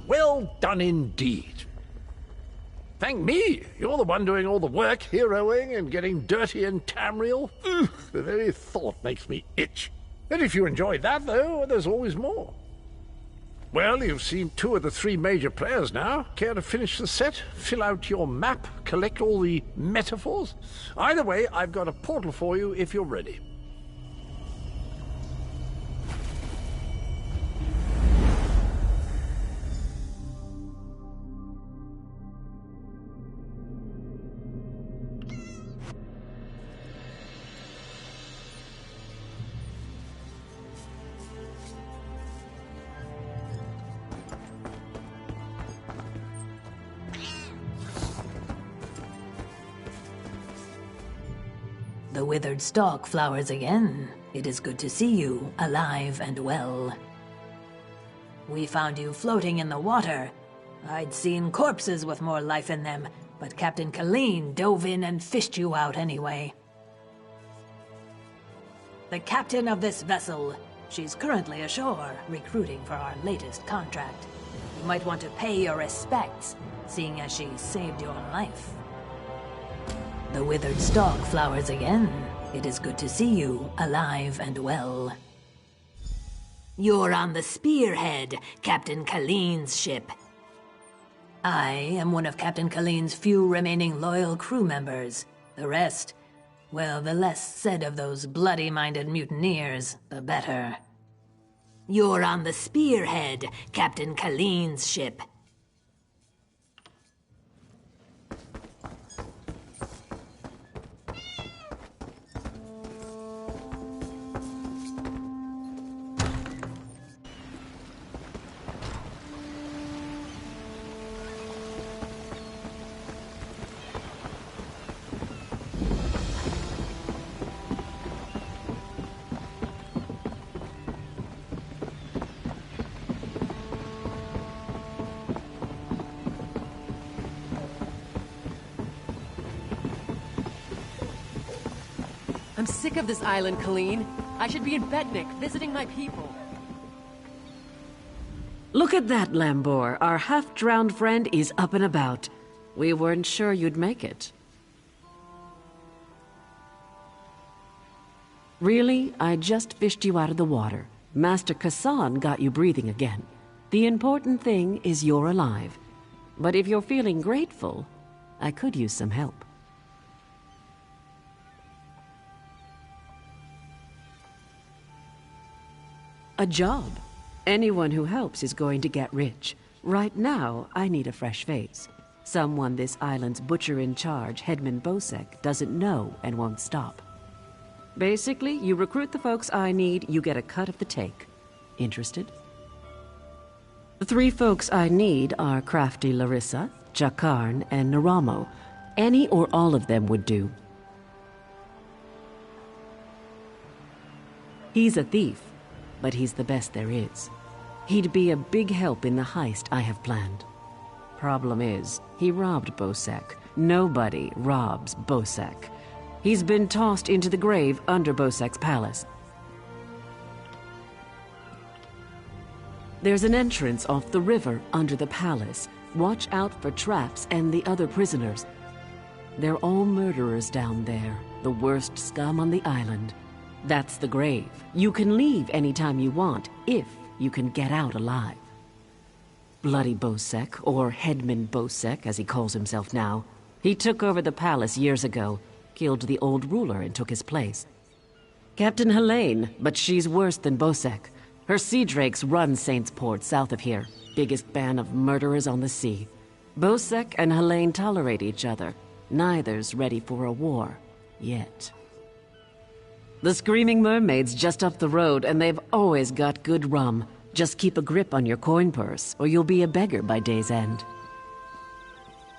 Well done indeed. Thank me. You're the one doing all the work, heroing and getting dirty in Tamriel. Ugh, the very thought makes me itch. And if you enjoyed that, though, there's always more. Well, you've seen 2 of the 3 major players now. Care to finish the set? Fill out your map? Collect all the metaphors? Either way, I've got a portal for you if you're ready. The withered stalk flowers again. It is good to see you, alive and well. We found you floating in the water. I'd seen corpses with more life in them, but Captain Colleen dove in and fished you out anyway. The captain of this vessel. She's currently ashore, recruiting for our latest contract. You might want to pay your respects, seeing as she saved your life. The withered stalk flowers again. It is good to see you, alive and well. You're on the Spearhead, Captain Colleen's ship. I am one of Captain Colleen's few remaining loyal crew members. The rest, well, the less said of those bloody-minded mutineers, the better. You're on the Spearhead, Captain Colleen's ship. I'm sick of this island, Colleen. I should be in Betnik, visiting my people. Look at that, Lambor. Our half-drowned friend is up and about. We weren't sure you'd make it. Really? I just fished you out of the water. Master Kassan got you breathing again. The important thing is you're alive. But if you're feeling grateful, I could use some help. A job. Anyone who helps is going to get rich. Right now, I need a fresh face. Someone this island's butcher-in-charge, Headman Bosek, doesn't know and won't stop. Basically, you recruit the folks I need, you get a cut of the take. Interested? The 3 folks I need are crafty Larissa, Jakarn, and Naramo. Any or all of them would do. He's a thief, but he's the best there is. He'd be a big help in the heist I have planned. Problem is, he robbed Bosek. Nobody robs Bosek. He's been tossed into the grave under Bosek's palace. There's an entrance off the river under the palace. Watch out for traps and the other prisoners. They're all murderers down there, the worst scum on the island. That's the grave. You can leave anytime you want, if you can get out alive. Bloody Bosek, or Headman Bosek, as he calls himself now. He took over the palace years ago, killed the old ruler and took his place. Captain Helene, but she's worse than Bosek. Her sea drakes run Saintsport south of here, biggest band of murderers on the sea. Bosek and Helene tolerate each other. Neither's ready for a war, yet. The Screaming Mermaid's just up the road, and they've always got good rum. Just keep a grip on your coin purse, or you'll be a beggar by day's end.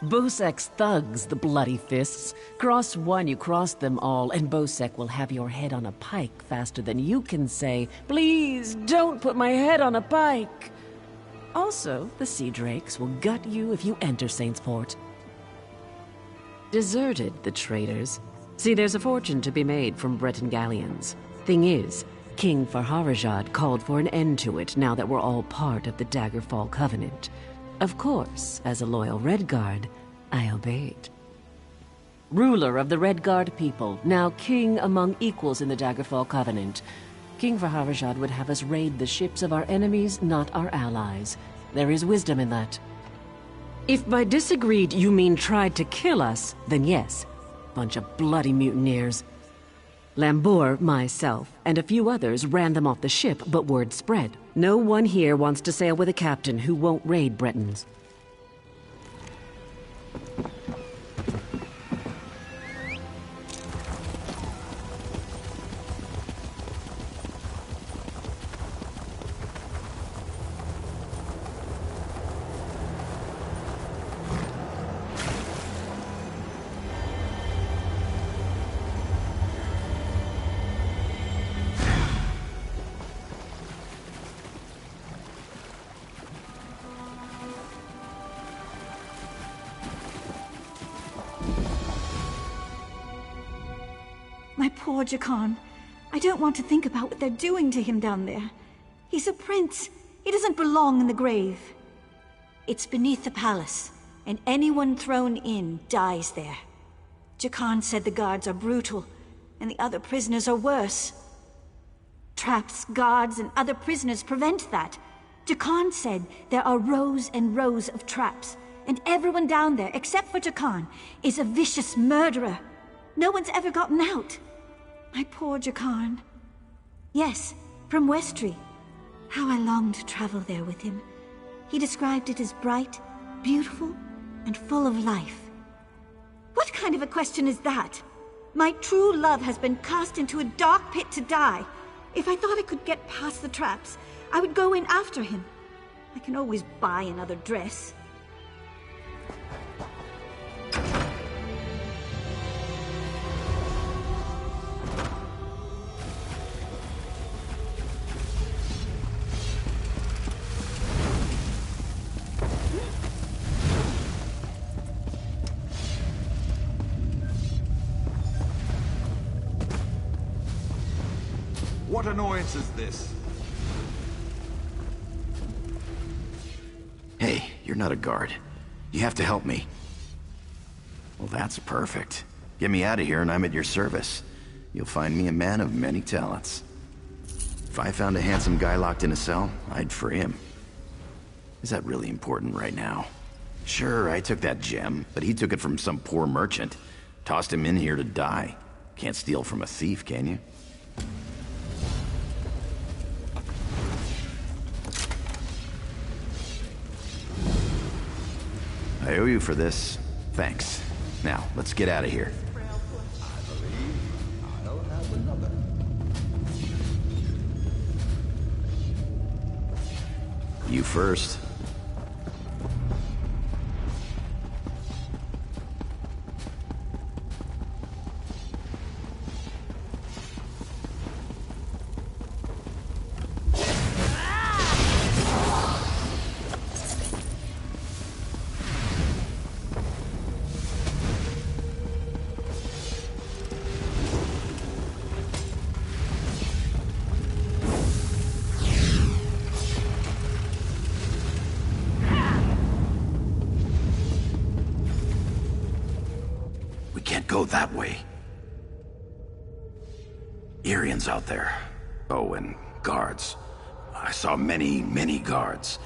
Bosek's thugs, the bloody fists. Cross one, you cross them all, and Bosek will have your head on a pike faster than you can say, "Please, don't put my head on a pike!" Also, the Sea Drakes will gut you if you enter Saintsport. Deserted, the traitors. See, there's a fortune to be made from Breton galleons. Thing is, King Farharajad called for an end to it now that we're all part of the Daggerfall Covenant. Of course, as a loyal Redguard, I obeyed. Ruler of the Redguard people, now king among equals in the Daggerfall Covenant, King Farharajad would have us raid the ships of our enemies, not our allies. There is wisdom in that. If by disagreed you mean tried to kill us, then yes. Bunch of bloody mutineers. Lambour, myself, and a few others ran them off the ship, but word spread. No one here wants to sail with a captain who won't raid Bretons. My poor Jakan. I don't want to think about what they're doing to him down there. He's a prince. He doesn't belong in the grave. It's beneath the palace, and anyone thrown in dies there. Jakan said the guards are brutal, and the other prisoners are worse. Traps, guards, and other prisoners prevent that. Jakan said there are rows and rows of traps, and everyone down there, except for Jakan, is a vicious murderer. No one's ever gotten out. My poor Jakan. Yes, from Westry. How I longed to travel there with him. He described it as bright, beautiful, and full of life. What kind of a question is that? My true love has been cast into a dark pit to die. If I thought I could get past the traps, I would go in after him. I can always buy another dress. What annoyance is this? Hey, you're not a guard. You have to help me. Well, that's perfect. Get me out of here and I'm at your service. You'll find me a man of many talents. If I found a handsome guy locked in a cell, I'd free him. Is that really important right now? Sure, I took that gem, but he took it from some poor merchant. Tossed him in here to die. Can't steal from a thief, can you? I owe you for this. Thanks. Now, let's get out of here. You first. Go that way. Irians out there. Oh, and guards. I saw many guards.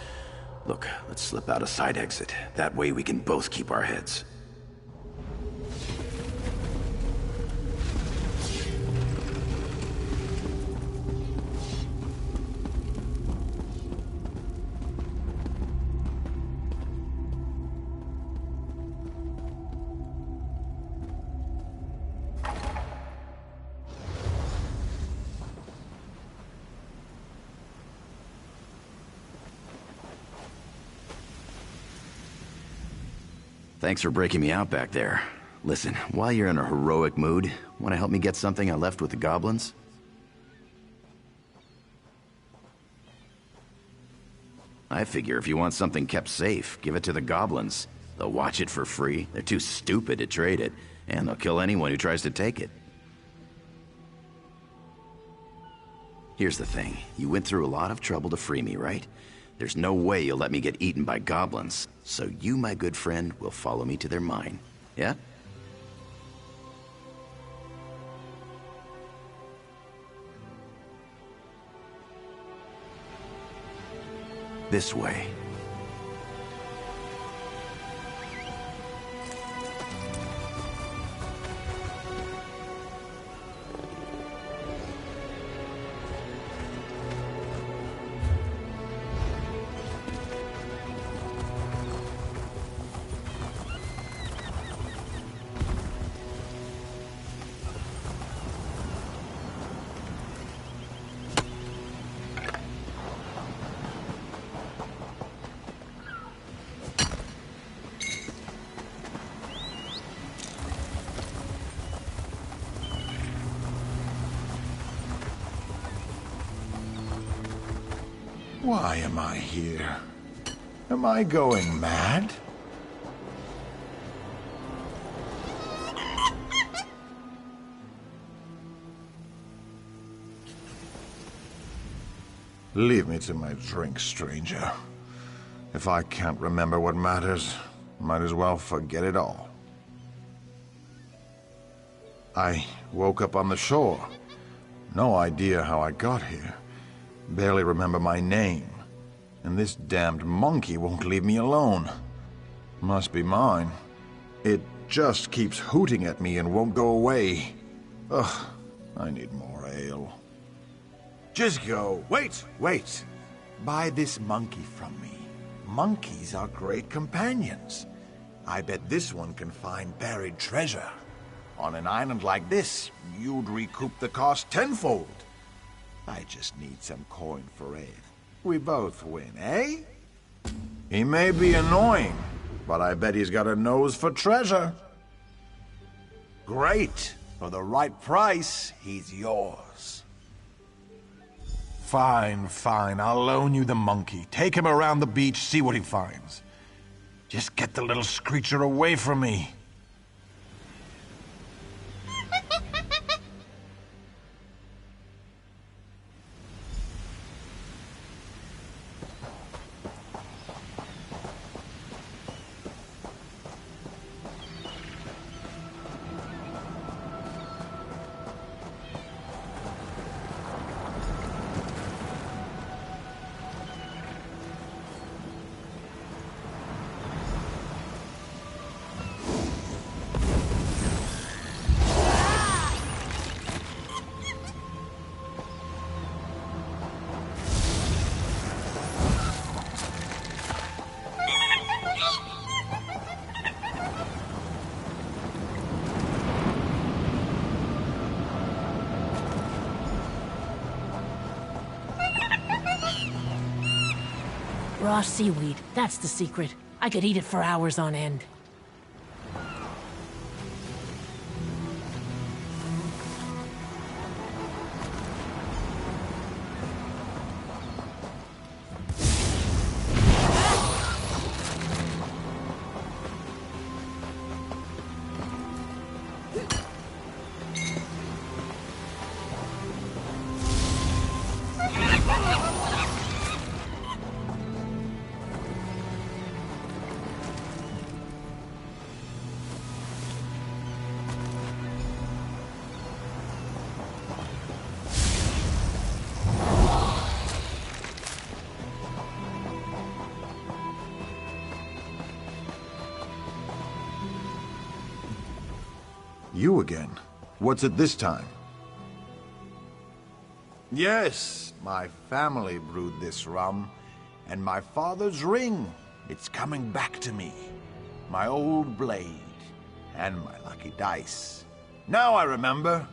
Look, let's slip out a side exit. That way we can both keep our heads. Thanks for breaking me out back there. Listen, while you're in a heroic mood, want to help me get something I left with the goblins? I figure if you want something kept safe, give it to the goblins. They'll watch it for free. They're too stupid to trade it, and they'll kill anyone who tries to take it. Here's the thing. You went through a lot of trouble to free me, right? There's no way you'll let me get eaten by goblins. So you, my good friend, will follow me to their mine. Yeah? This way. Why am I here? Am I going mad? Leave me to my drink, stranger. If I can't remember what matters, might as well forget it all. I woke up on the shore. No idea how I got here. Barely remember my name. And this damned monkey won't leave me alone. Must be mine. It just keeps hooting at me and won't go away. Ugh, I need more ale. Just go. Wait. Buy this monkey from me. Monkeys are great companions. I bet this one can find buried treasure. On an island like this, you'd recoup the cost tenfold. I just need some coin for ale. We both win, eh? He may be annoying, but I bet he's got a nose for treasure. Great. For the right price, he's yours. Fine. I'll loan you the monkey. Take him around the beach, see what he finds. Just get the little screecher away from me. Raw seaweed, that's the secret. I could eat it for hours on end. You again? What's it this time? Yes, my family brewed this rum, and my father's ring. It's coming back to me. My old blade, and my lucky dice. Now I remember.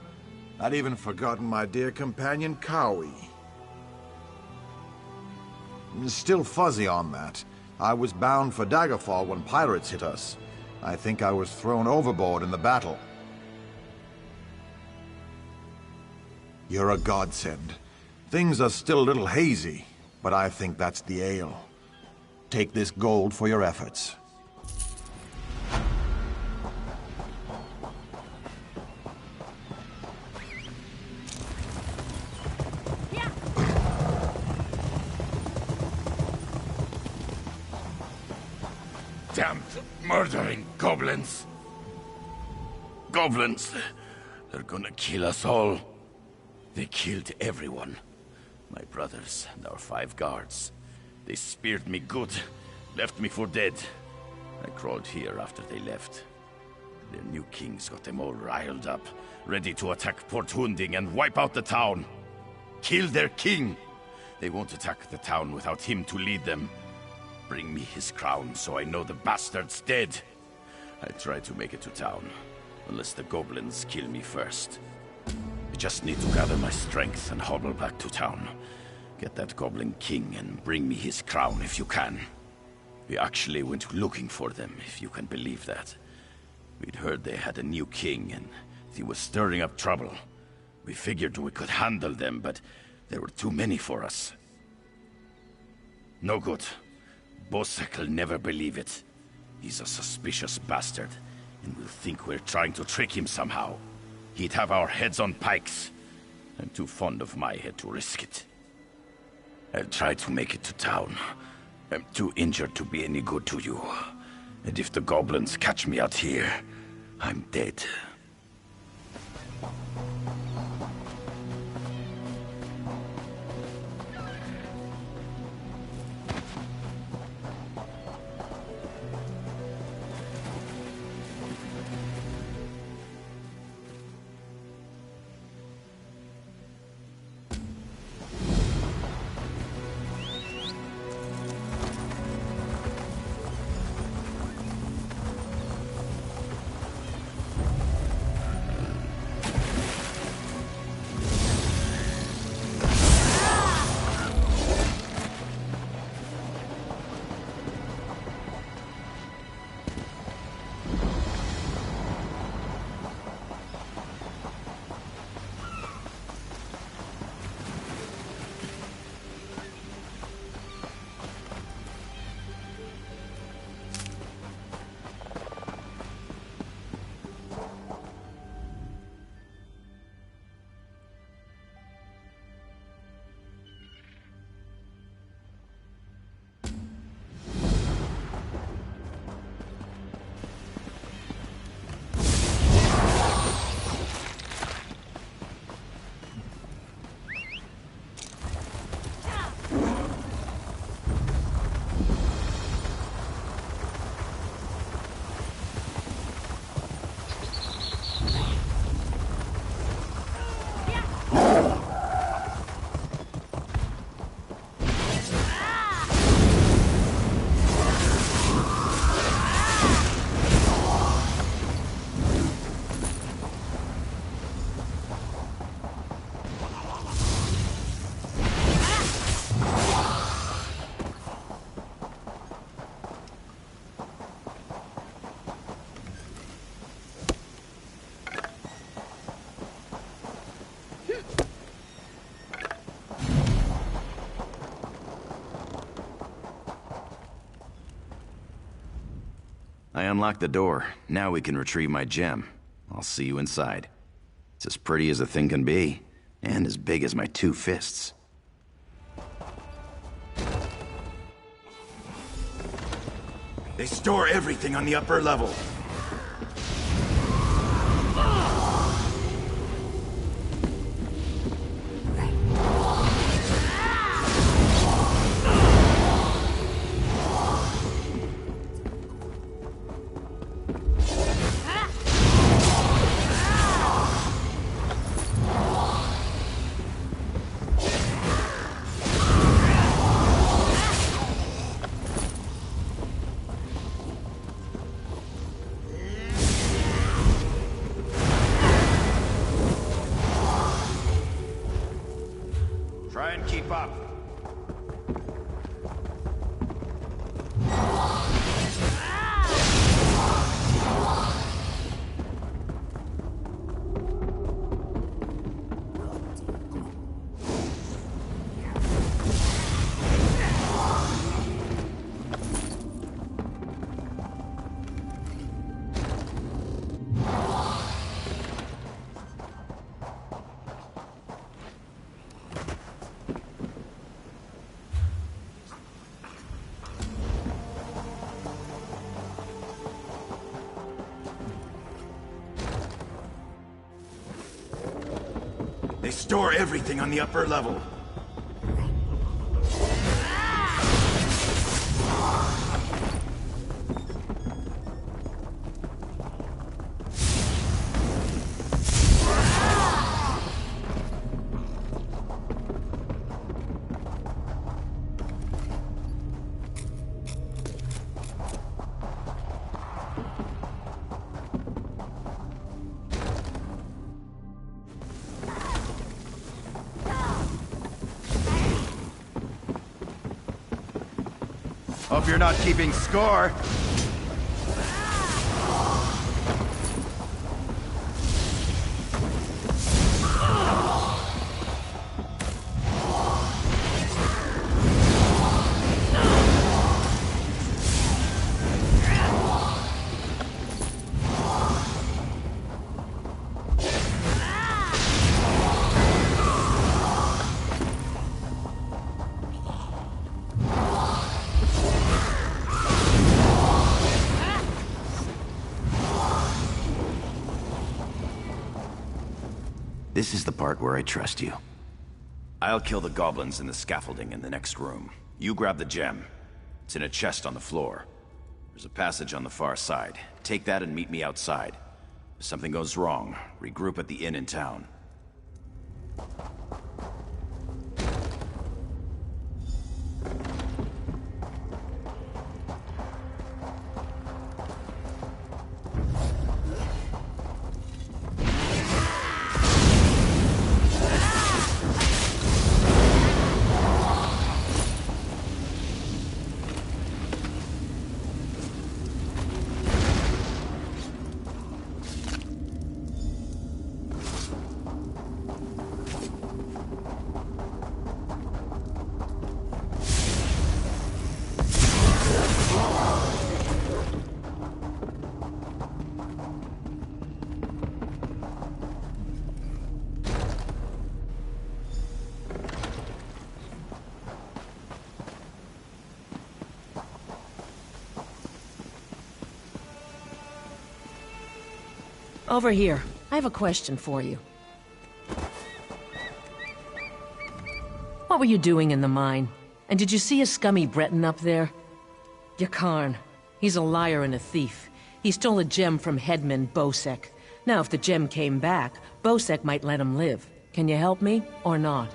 I'd even forgotten my dear companion, Cowie. Still fuzzy on that. I was bound for Daggerfall when pirates hit us. I think I was thrown overboard in the battle. You're a godsend. Things are still a little hazy, but I think that's the ale. Take this gold for your efforts. Yeah. damned murdering goblins. Goblins. They're gonna kill us all. They killed everyone. My brothers and our 5 guards. They speared me good, left me for dead. I crawled here after they left. Their new king's got them all riled up, ready to attack Port Hunding and wipe out the town. Kill their king! They won't attack the town without him to lead them. Bring me his crown so I know the bastard's dead. I'll try to make it to town, unless the goblins kill me first. I just need to gather my strength and hobble back to town. Get that goblin king and bring me his crown if you can. We actually went looking for them, if you can believe that. We'd heard they had a new king and he was stirring up trouble. We figured we could handle them, but there were too many for us. No good. Bosek'll never believe it. He's a suspicious bastard, and will think we're trying to trick him somehow. He'd have our heads on pikes. I'm too fond of my head to risk it. I'll try to make it to town. I'm too injured to be any good to you. And if the goblins catch me out here, I'm dead. I unlocked the door. Now we can retrieve my gem. I'll see you inside. It's as pretty as a thing can be, and as big as my 2 fists. They store everything on the upper level. Store everything on the upper level. Hope you're not keeping score. This is the part where I trust you. I'll kill the goblins in the scaffolding in the next room. You grab the gem. It's in a chest on the floor. There's a passage on the far side. Take that and meet me outside. If something goes wrong, regroup at the inn in town. Over here. I have a question for you. What were you doing in the mine? And did you see a scummy Breton up there? Yakarn. He's a liar and a thief. He stole a gem from headman Bosek. Now, if the gem came back, Bosek might let him live. Can you help me, or not?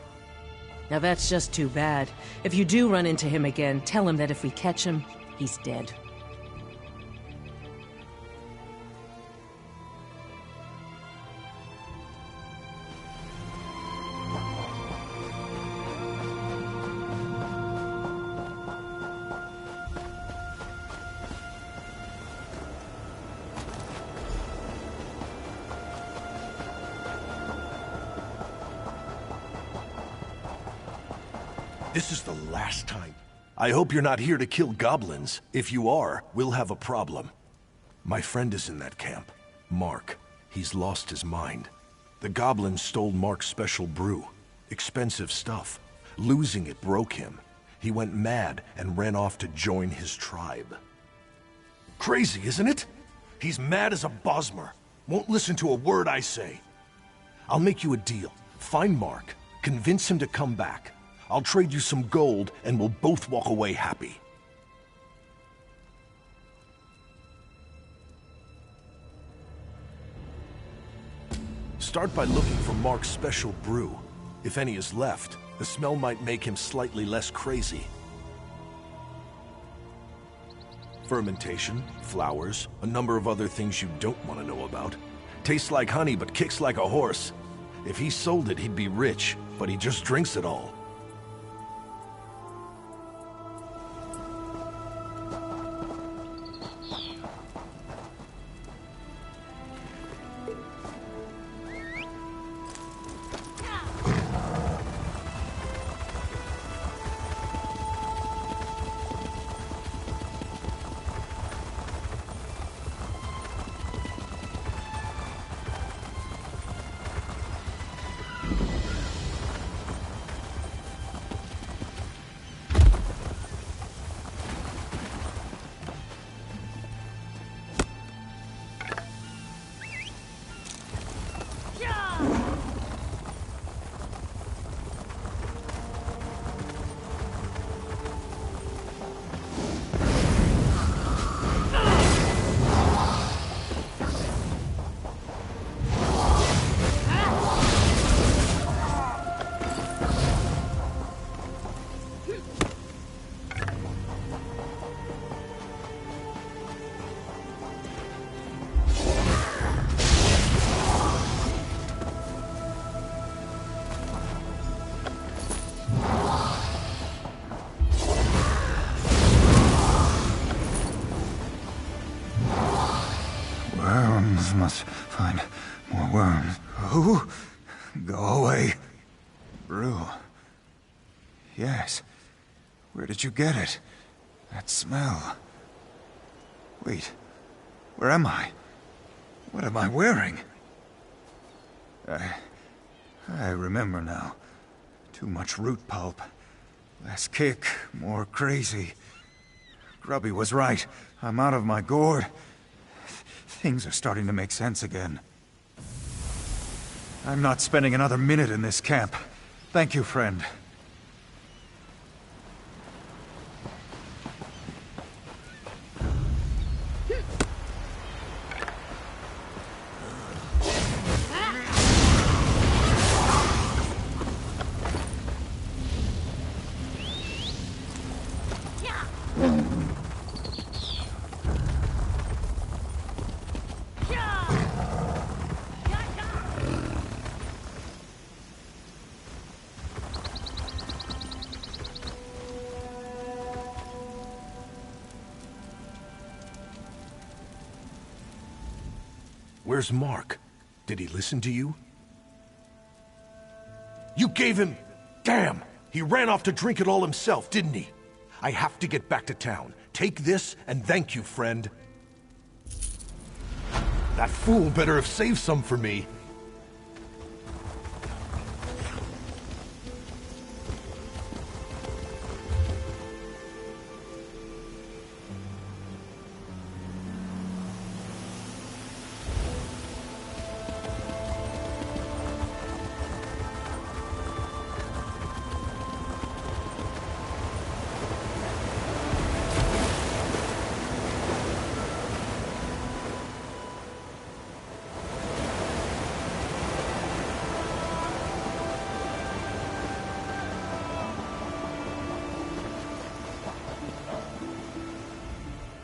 Now that's just too bad. If you do run into him again, tell him that if we catch him, he's dead. This is the last time. I hope you're not here to kill goblins. If you are, we'll have a problem. My friend is in that camp. Mark. He's lost his mind. The goblins stole Mark's special brew. Expensive stuff. Losing it broke him. He went mad and ran off to join his tribe. Crazy, isn't it? He's mad as a Bosmer. Won't listen to a word I say. I'll make you a deal. Find Mark. Convince him to come back. I'll trade you some gold, and we'll both walk away happy. Start by looking for Mark's special brew. If any is left, the smell might make him slightly less crazy. Fermentation, flowers, a number of other things you don't want to know about. Tastes like honey, but kicks like a horse. If he sold it, he'd be rich, but he just drinks it all. Stros must find more worms. Who? Go away. Brew. Yes. Where did you get it? That smell. Wait. Where am I? What am I wearing? I remember now. Too much root pulp. Less kick, more crazy. Grubby was right. I'm out of my gourd. Things are starting to make sense again. I'm not spending another minute in this camp. Thank you, friend. Where's Mark? Did he listen to you? You gave him... Damn! He ran off to drink it all himself, didn't he? I have to get back to town. Take this, and thank you, friend. That fool better have saved some for me.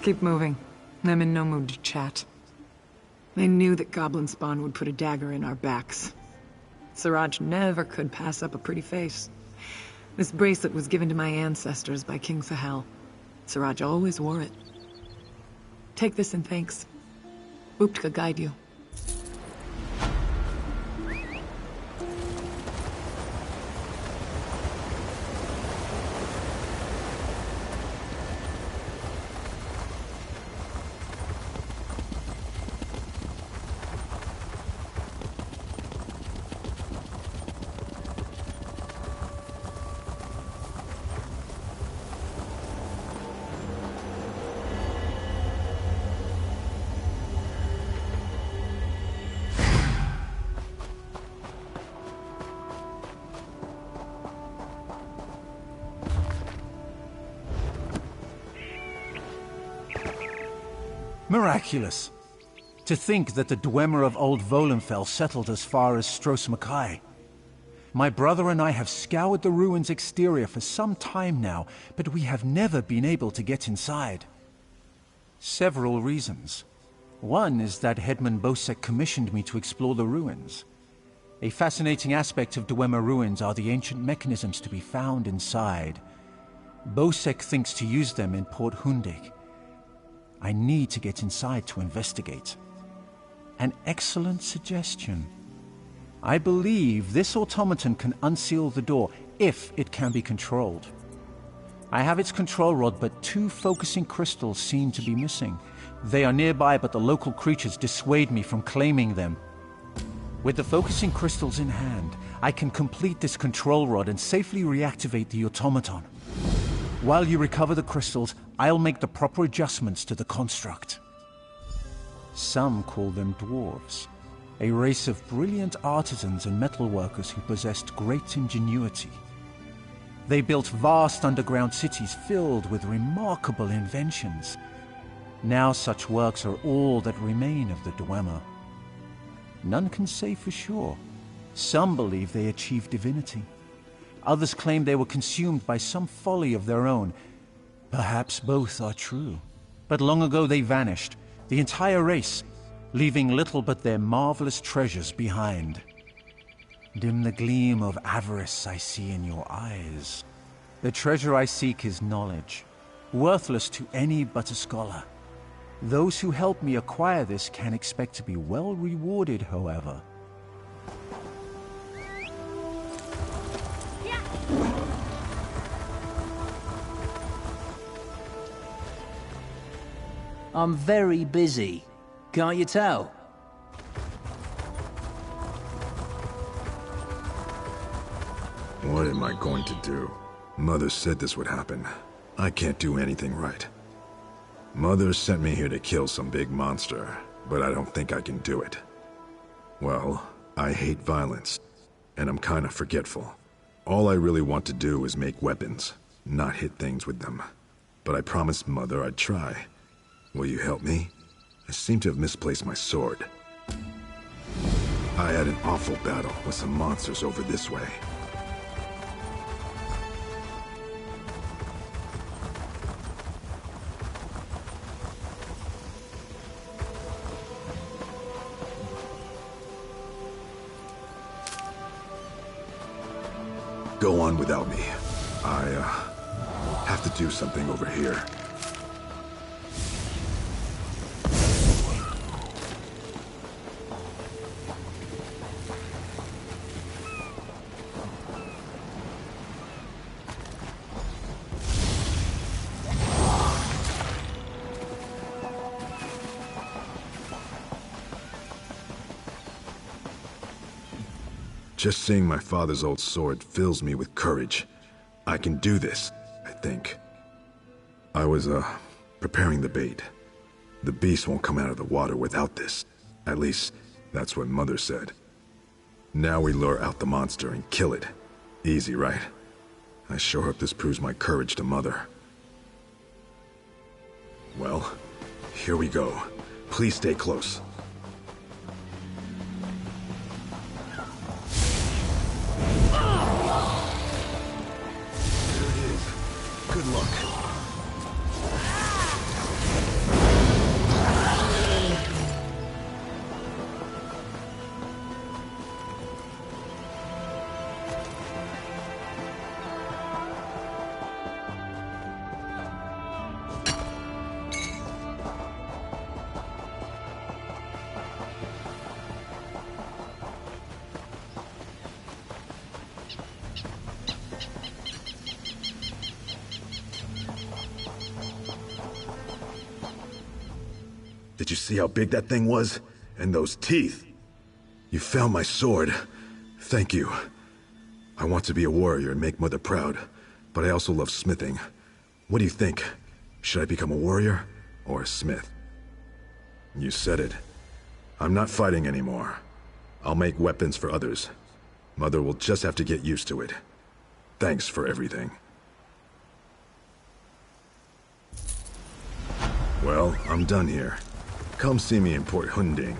Keep moving. I'm in no mood to chat. I knew that goblin spawn would put a dagger in our backs. Siraj never could pass up a pretty face. This bracelet was given to my ancestors by King Sahel. Siraj always wore it. Take this in thanks. Uptka guide you. Miraculous. To think that the Dwemer of Old Volenfell settled as far as Stros M'Kai. My brother and I have scoured the ruins' exterior for some time now, but we have never been able to get inside. Several reasons. One is that Headman Bosek commissioned me to explore the ruins. A fascinating aspect of Dwemer ruins are the ancient mechanisms to be found inside. Bosek thinks to use them in Port Hundik. I need to get inside to investigate. An excellent suggestion. I believe this automaton can unseal the door if it can be controlled. I have its control rod, but 2 focusing crystals seem to be missing. They are nearby, but the local creatures dissuade me from claiming them. With the focusing crystals in hand, I can complete this control rod and safely reactivate the automaton. While you recover the crystals, I'll make the proper adjustments to the construct. Some call them dwarves, a race of brilliant artisans and metalworkers who possessed great ingenuity. They built vast underground cities filled with remarkable inventions. Now such works are all that remain of the Dwemer. None can say for sure. Some believe they achieved divinity. Others claim they were consumed by some folly of their own. Perhaps both are true. But long ago they vanished, the entire race, leaving little but their marvelous treasures behind. Dim the gleam of avarice I see in your eyes. The treasure I seek is knowledge, worthless to any but a scholar. Those who helped me acquire this can expect to be well rewarded, however. I'm very busy. Can't you tell? What am I going to do? Mother said this would happen. I can't do anything right. Mother sent me here to kill some big monster, but I don't think I can do it. Well, I hate violence, and I'm kinda forgetful. All I really want to do is make weapons, not hit things with them. But I promised Mother I'd try. Will you help me? I seem to have misplaced my sword. I had an awful battle with some monsters over this way. Go on without me. I have to do something over here. Just seeing my father's old sword fills me with courage. I can do this, I think. I was, preparing the bait. The beast won't come out of the water without this. At least, that's what Mother said. Now we lure out the monster and kill it. Easy, right? I sure hope this proves my courage to Mother. Well, here we go. Please stay close. Good luck. Did you see how big that thing was? And those teeth? You found my sword. Thank you. I want to be a warrior and make Mother proud, but I also love smithing. What do you think? Should I become a warrior or a smith? You said it. I'm not fighting anymore. I'll make weapons for others. Mother will just have to get used to it. Thanks for everything. Well, I'm done here. Come see me in Port Hunding.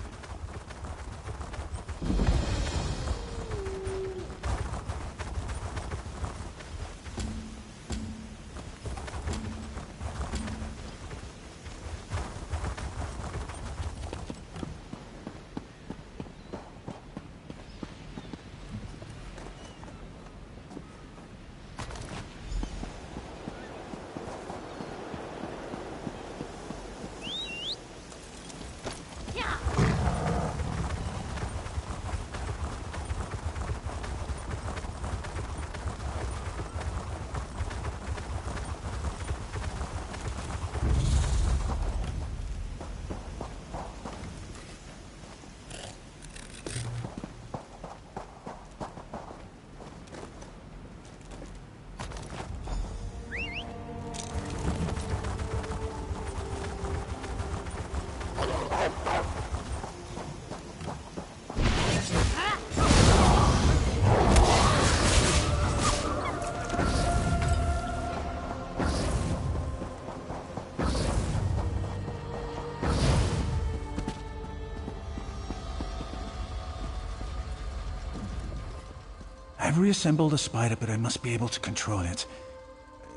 I've reassembled a spider, but I must be able to control it.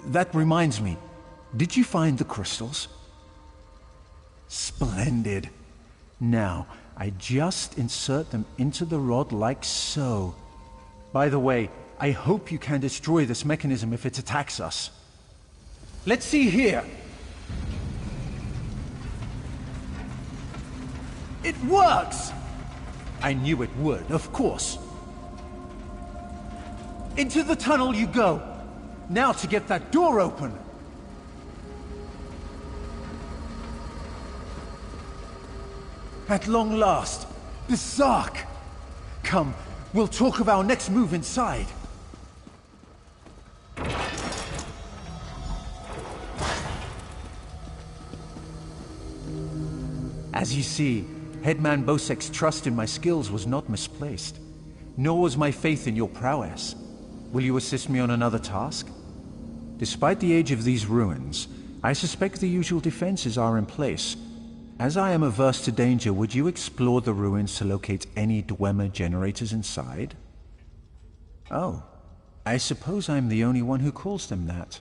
That reminds me, did you find the crystals? Splendid. Now, I just insert them into the rod like so. By the way, I hope you can destroy this mechanism if it attacks us. Let's see here. It works! I knew it would, of course. Into the tunnel you go. Now to get that door open. At long last, Berserk! Come, we'll talk of our next move inside. As you see, Headman Bosek's trust in my skills was not misplaced, nor was my faith in your prowess. Will you assist me on another task? Despite the age of these ruins, I suspect the usual defenses are in place. As I am averse to danger, would you explore the ruins to locate any Dwemer generators inside? Oh, I suppose I'm the only one who calls them that.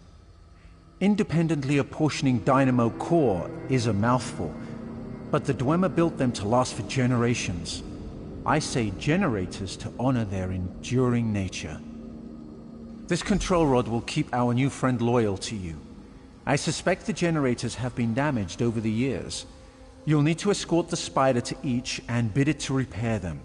Independently apportioning dynamo core is a mouthful, but the Dwemer built them to last for generations. I say generators to honor their enduring nature. This control rod will keep our new friend loyal to you. I suspect the generators have been damaged over the years. You'll need to escort the spider to each and bid it to repair them.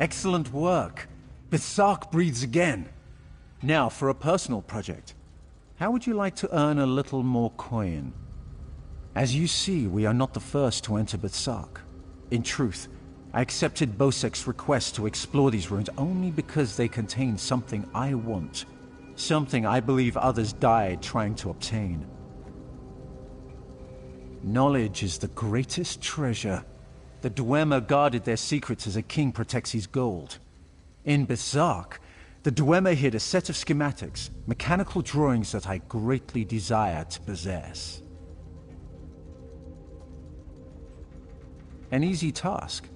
Excellent work. Berserk breathes again. Now, for a personal project. How would you like to earn a little more coin? As you see, we are not the first to enter Berserk. In truth, I accepted Bosek's request to explore these ruins only because they contain something I want. Something I believe others died trying to obtain. Knowledge is the greatest treasure. The Dwemer guarded their secrets as a king protects his gold. In Berserk, the Dwemer hid a set of schematics, mechanical drawings that I greatly desire to possess. An easy task.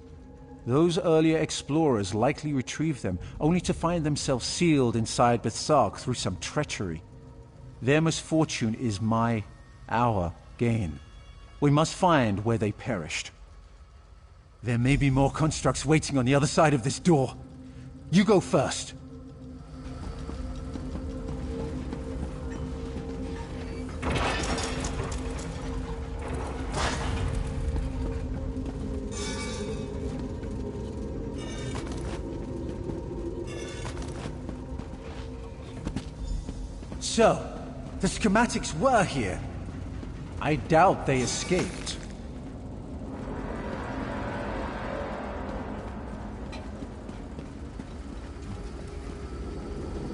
Those earlier explorers likely retrieved them, only to find themselves sealed inside Berserk through some treachery. Their misfortune is our gain. We must find where they perished. There may be more constructs waiting on the other side of this door. You go first. So, the schematics were here. I doubt they escaped.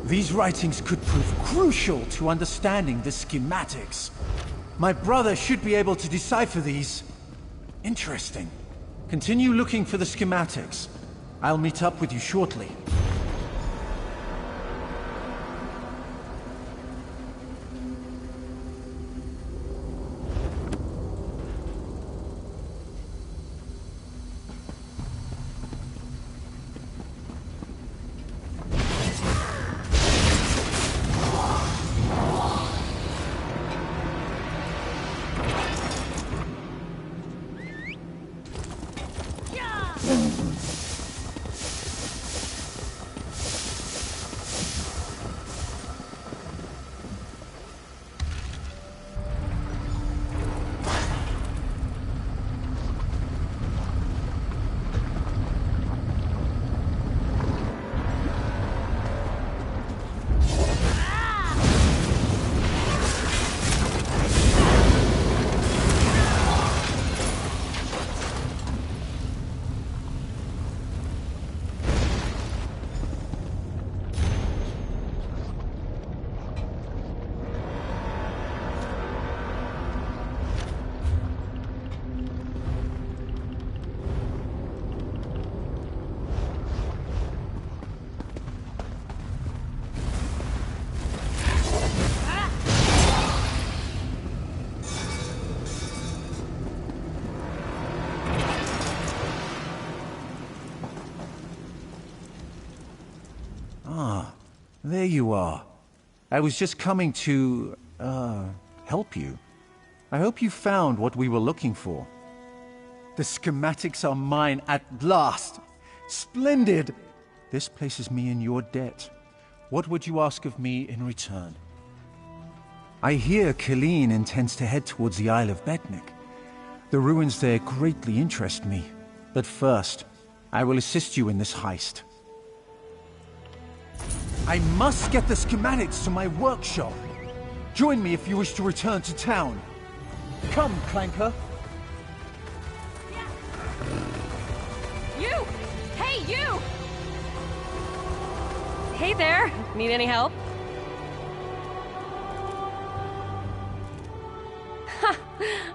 These writings could prove crucial to understanding the schematics. My brother should be able to decipher these. Interesting. Continue looking for the schematics. I'll meet up with you shortly. There you are. I was just coming to, help you. I hope you found what we were looking for. The schematics are mine at last. Splendid! This places me in your debt. What would you ask of me in return? I hear Killeen intends to head towards the Isle of Betnik. The ruins there greatly interest me. But first, I will assist you in this heist. I must get the schematics to my workshop. Join me if you wish to return to town. Come, Clanker. You! Hey, you! Hey there! Need any help? Ha!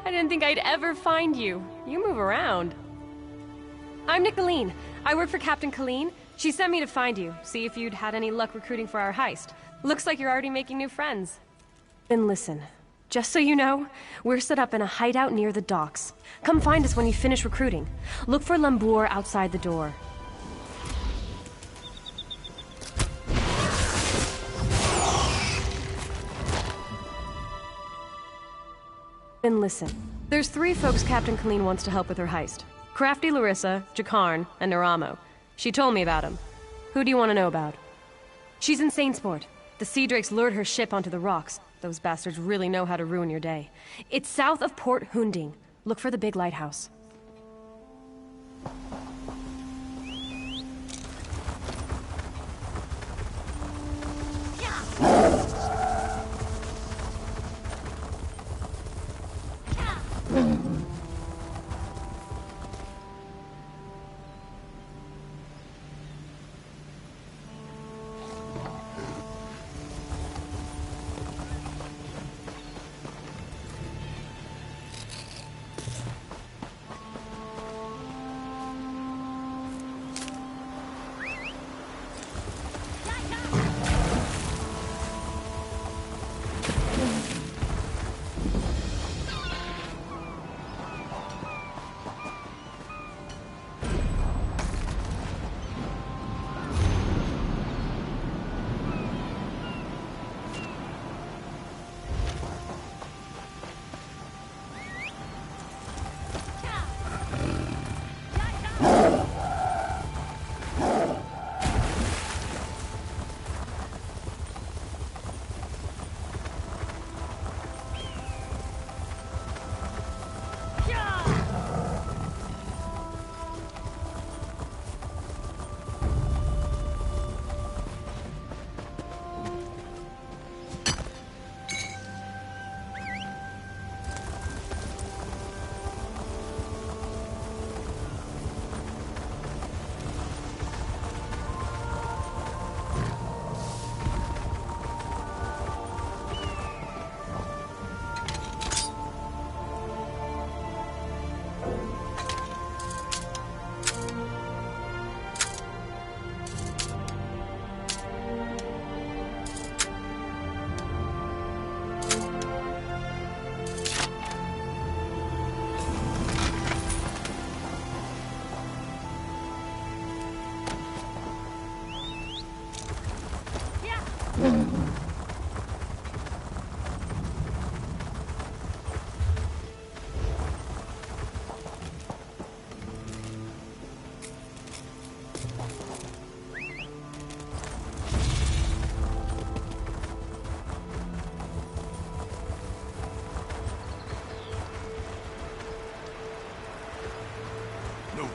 I didn't think I'd ever find you. You move around. I'm Nicolene. I work for Captain Killeen. She sent me to find you, see if you'd had any luck recruiting for our heist. Looks like you're already making new friends. Then listen, just so you know, we're set up in a hideout near the docks. Come find us when you finish recruiting. Look for Lambour outside the door. Then listen, there's 3 folks Captain Killeen wants to help with her heist. Crafty Larissa, Jakarn, and Naramo. She told me about him. Who do you want to know about? She's in Saintsport. The Sea Drakes lured her ship onto the rocks. Those bastards really know how to ruin your day. It's south of Port Hunding. Look for the big lighthouse.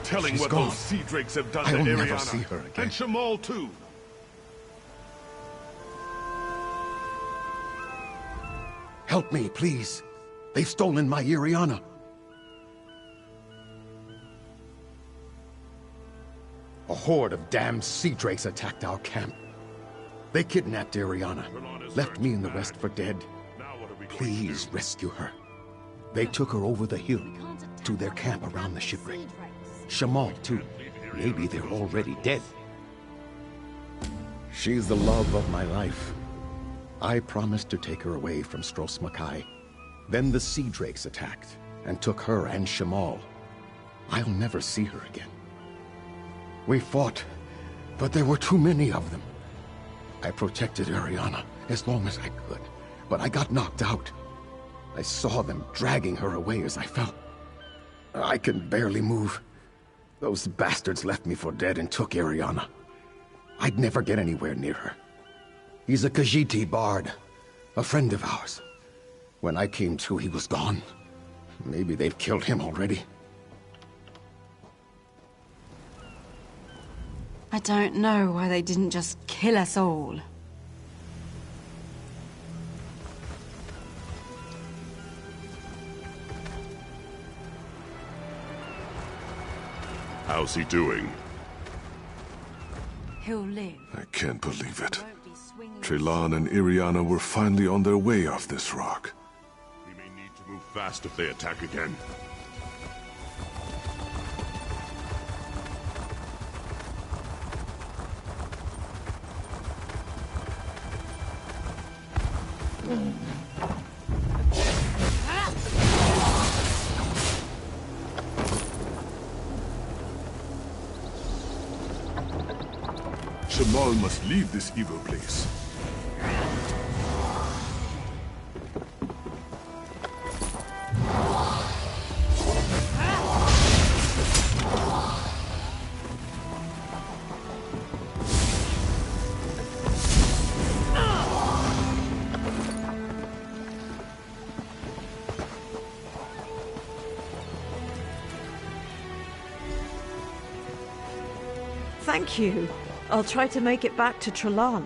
telling She's what gone. those sea drakes have done I to will Ariana. never see her again. And Shamal, too. Help me, please. They've stolen my Iriana. A horde of damned sea drakes attacked our camp. They kidnapped Iriana, left me and the rest for dead. Please rescue her. They took her over the hill to their camp around the shipwreck. Shamal, too. Maybe they're already dead. She's the love of my life. I promised to take her away from Stros M'Kai. Then the sea drakes attacked and took her and Shamal. I'll never see her again. We fought, but there were too many of them. I protected Ariana as long as I could, but I got knocked out. I saw them dragging her away as I fell. I can barely move. Those bastards left me for dead and took Ariana. I'd never get anywhere near her. He's a Khajiit bard, a friend of ours. When I came to, he was gone. Maybe they've killed him already. I don't know why they didn't just kill us all. How's he doing? He'll live. I can't believe it. Trelan and Iriana were finally on their way off this rock. We may need to move fast if they attack again. Shamal must leave this evil place. Thank you. I'll try to make it back to Trelan.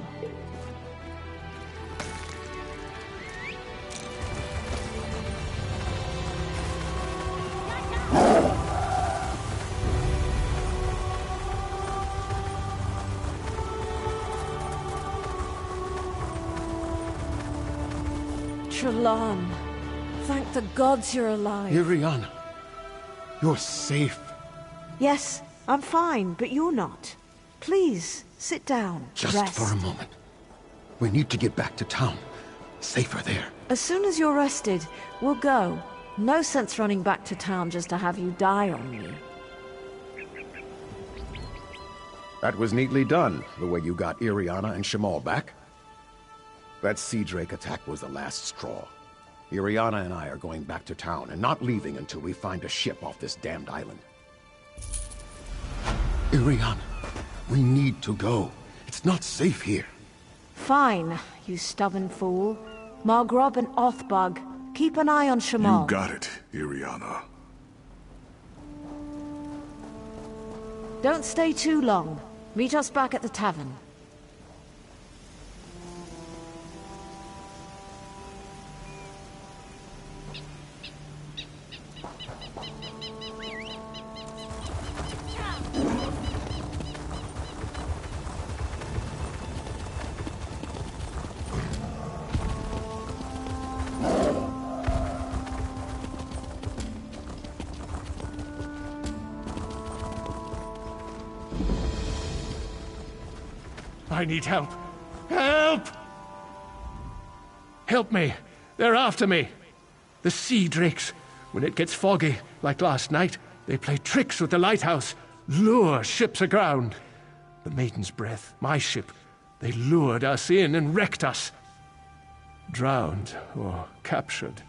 Trelan, thank the gods you're alive. Iriana, you're safe. Yes, I'm fine, but you're not. Please, sit down. Just rest. for a moment. We need to get back to town. Safer there. As soon as you're rested, we'll go. No sense running back to town just to have you die on me. That was neatly done, the way you got Iriana and Shamal back. That sea drake attack was the last straw. Iriana and I are going back to town and not leaving until we find a ship off this damned island. Iriana, we need to go. It's not safe here. Fine, you stubborn fool. Margrob and Othbug, keep an eye on Shamal. You got it, Iriana. Don't stay too long. Meet us back at the tavern. I need help. Help! Help me. They're after me. The sea drakes. When it gets foggy, like last night, they play tricks with the lighthouse, lure ships aground. The Maiden's Breath, my ship, they lured us in and wrecked us. Drowned or captured.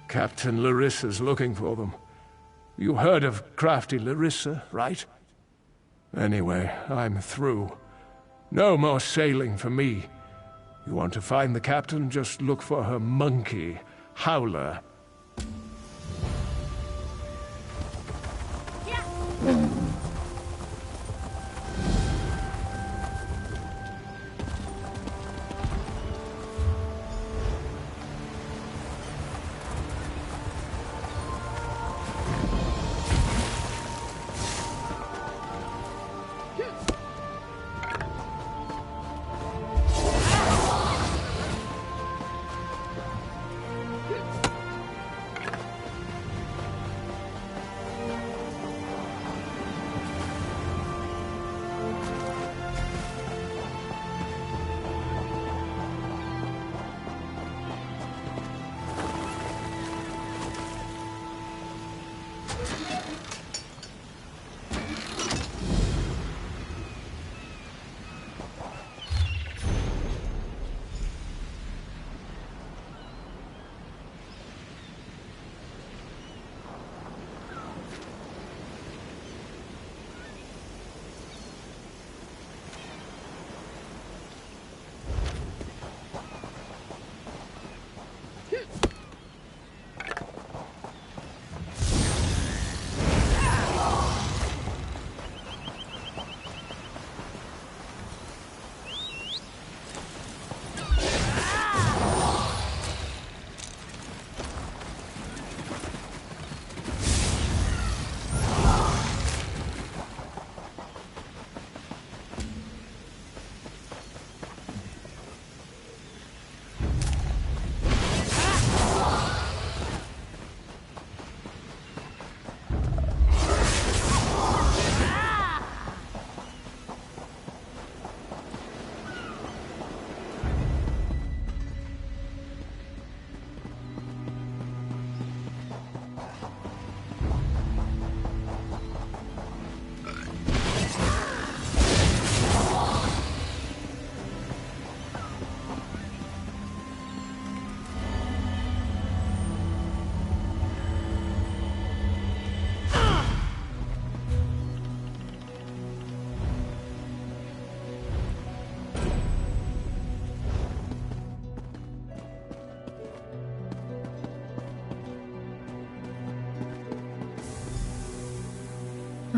Captain Larissa's looking for them. You heard of crafty Larissa, right? Anyway, I'm through. No more sailing for me. You want to find the captain? Just look for her monkey, Howler. Yeah.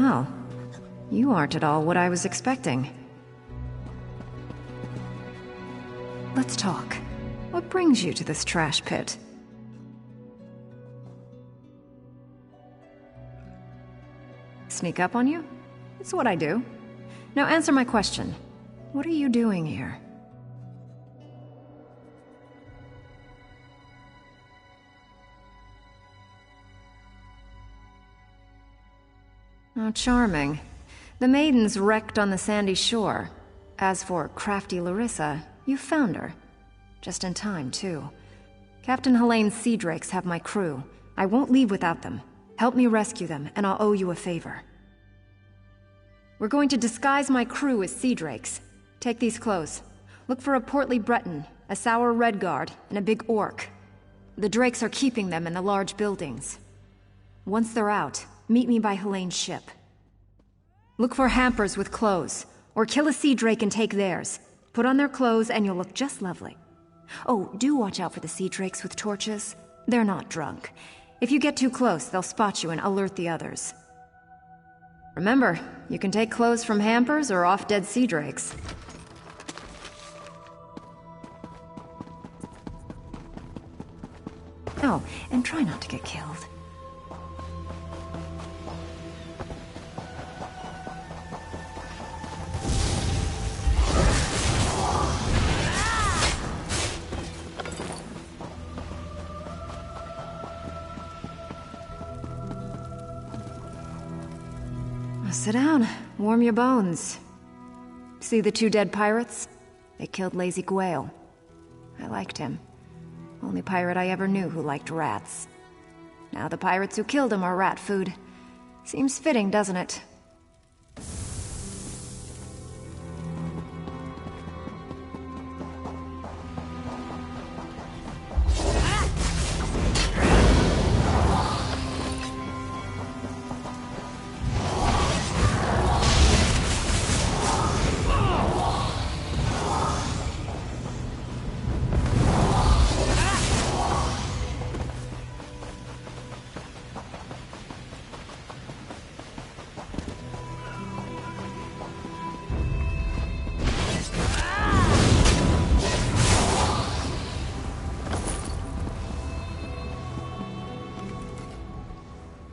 Well, you aren't at all what I was expecting. Let's talk. What brings you to this trash pit? Sneak up on you? It's what I do. Now answer my question. What are you doing here? Oh, charming. The maiden's wrecked on the sandy shore. As for crafty Larissa, you found her. Just in time, too. Captain Helene's sea drakes have my crew. I won't leave without them. Help me rescue them, and I'll owe you a favor. We're going to disguise my crew as sea drakes. Take these clothes. Look for a portly Breton, a sour red guard, and a big orc. The drakes are keeping them in the large buildings. Once they're out, meet me by Helene's ship. Look for hampers with clothes, or kill a sea drake and take theirs. Put on their clothes and you'll look just lovely. Oh, do watch out for the sea drakes with torches. They're not drunk. If you get too close, they'll spot you and alert the others. Remember, you can take clothes from hampers or off-dead sea drakes. Oh, and try not to get killed. Sit down. Warm your bones. See the 2 dead pirates? They killed Lazy Gwail. I liked him. Only pirate I ever knew who liked rats. Now the pirates who killed him are rat food. Seems fitting, doesn't it?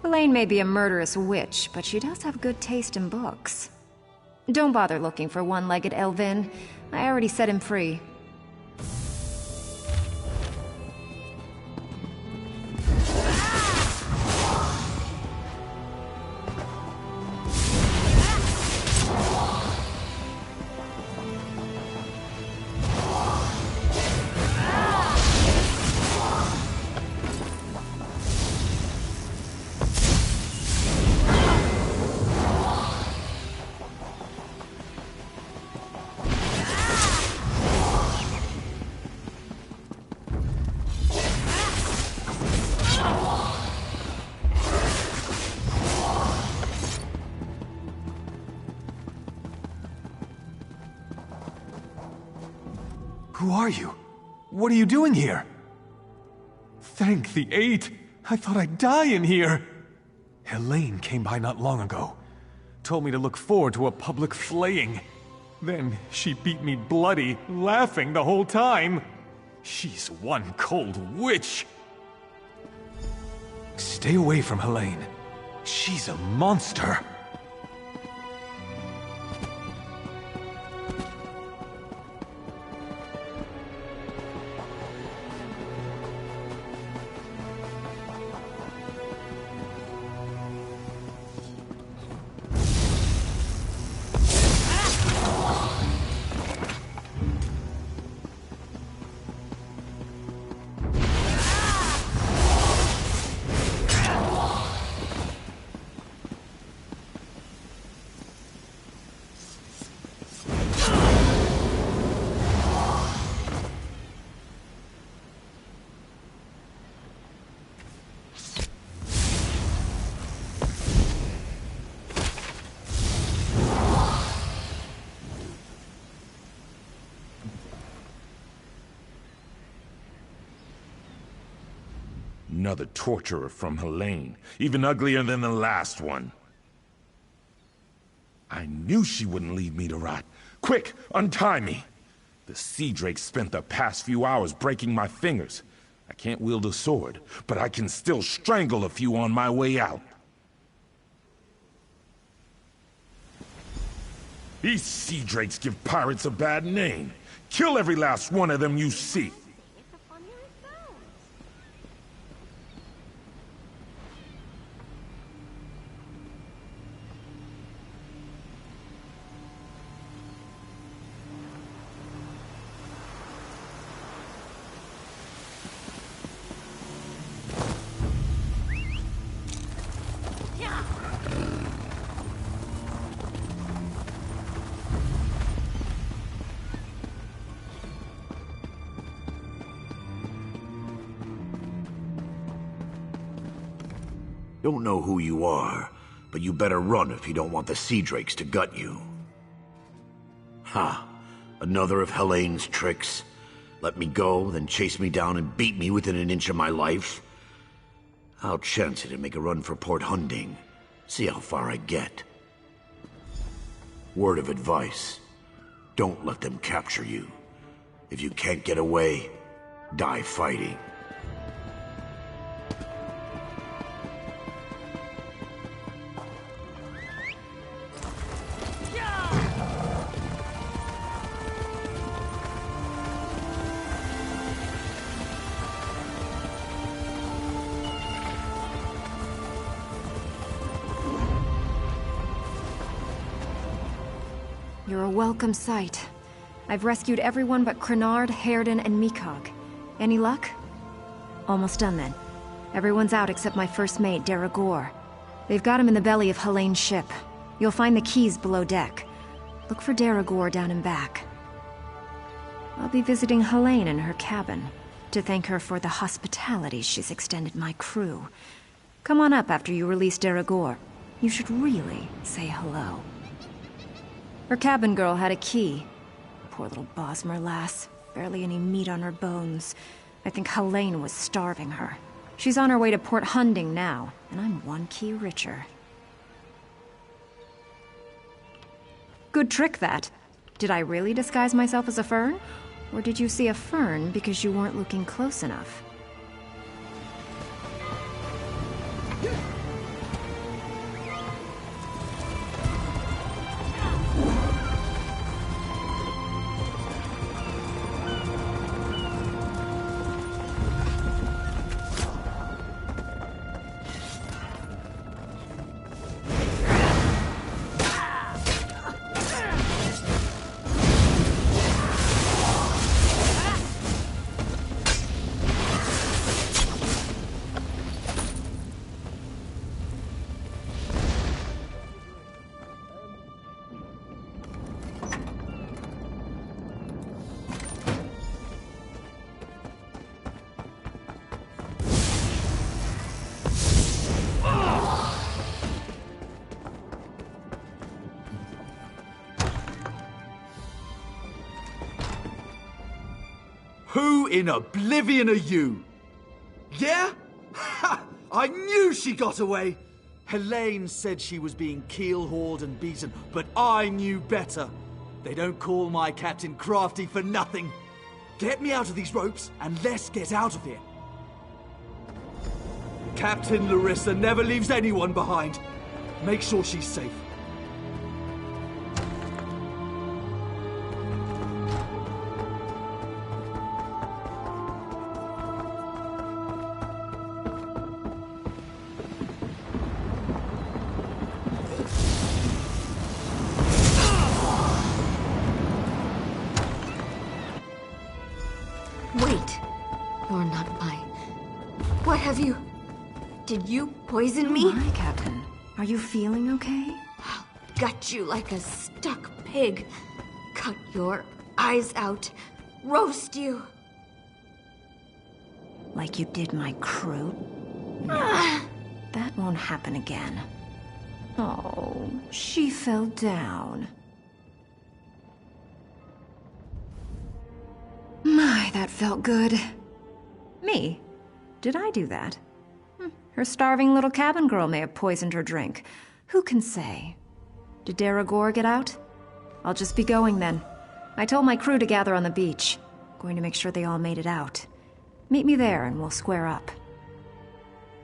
Elaine may be a murderous witch, but she does have good taste in books. Don't bother looking for one-legged Elvin. I already set him free. Who are you? What are you doing here? Thank the Eight! I thought I'd die in here! Helene came by not long ago. Told me to look forward to a public flaying. Then she beat me bloody, laughing the whole time. She's one cold witch! Stay away from Helene. She's a monster! Another torturer from Helene, even uglier than the last one. I knew she wouldn't leave me to rot. Quick, untie me! The sea drake spent the past few hours breaking my fingers. I can't wield a sword, but I can still strangle a few on my way out. These sea drakes give pirates a bad name. Kill every last one of them you see. Don't know who you are, but you better run if you don't want the sea drakes to gut you. Ha! Another of Helene's tricks. Let me go, then chase me down and beat me within an inch of my life. I'll chance it and make a run for Port Hunding. See how far I get. Word of advice. Don't let them capture you. If you can't get away, die fighting. You're a welcome sight. I've rescued everyone but Crenard, Hairden, and Mekog. Any luck? Almost done then. Everyone's out except my first mate, Deragor. They've got him in the belly of Helene's ship. You'll find the keys below deck. Look for Deragor down and back. I'll be visiting Helene in her cabin, to thank her for the hospitality she's extended my crew. Come on up after you release Deragor. You should really say hello. Her cabin girl had a key. Poor little Bosmer lass. Barely any meat on her bones. I think Helene was starving her. She's on her way to Port Hunding now, and I'm one key richer. Good trick, that. Did I really disguise myself as a fern? Or did you see a fern because you weren't looking close enough? Who in oblivion are you? Yeah? Ha! I knew she got away! Helene said she was being keel-hauled and beaten, but I knew better. They don't call my captain crafty for nothing. Get me out of these ropes, and let's get out of here. Captain Larissa never leaves anyone behind. Make sure she's safe. Wait. You're not mine. What have you... Did you poison me? Hi, Captain. Are you feeling okay? I'll gut you like a stuck pig. Cut your eyes out. Roast you. Like you did my crew? No, that won't happen again. Oh, she fell down. My, that felt good. Me? Did I do that? Her starving little cabin girl may have poisoned her drink. Who can say? Did Daragor get out? I'll just be going then. I told my crew to gather on the beach. Going to make sure they all made it out. Meet me there and we'll square up.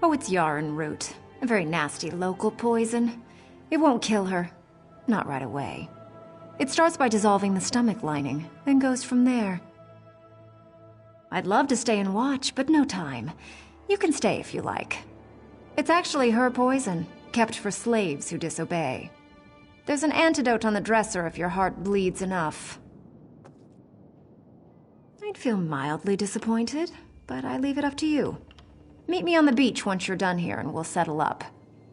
Oh, it's yarn root. A very nasty local poison. It won't kill her. Not right away. It starts by dissolving the stomach lining, then goes from there. I'd love to stay and watch, but no time. You can stay if you like. It's actually her poison, kept for slaves who disobey. There's an antidote on the dresser if your heart bleeds enough. I'd feel mildly disappointed, but I leave it up to you. Meet me on the beach once you're done here and we'll settle up.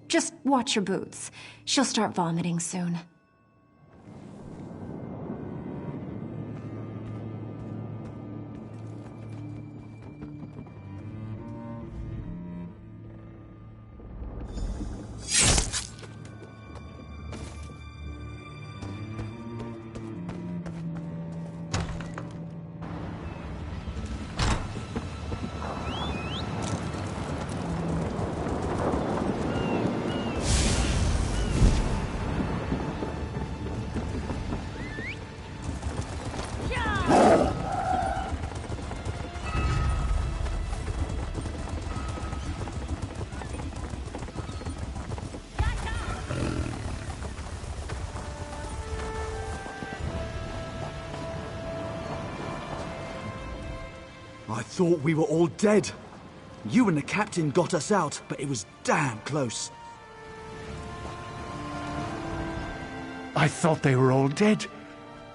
Just watch your boots. She'll start vomiting soon. I thought we were all dead. You and the captain got us out, but it was damn close. I thought they were all dead.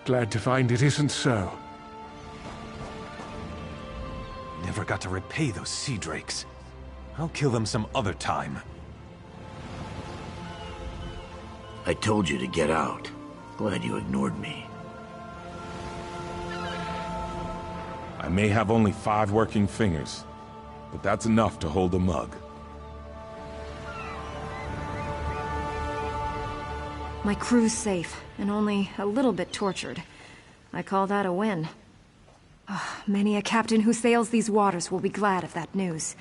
Glad to find it isn't so. Never got to repay those sea drakes. I'll kill them some other time. I told you to get out. Glad you ignored me. I may have only 5 working fingers, but that's enough to hold a mug. My crew's safe, and only a little bit tortured. I call that a win. Many a captain who sails these waters will be glad of that news.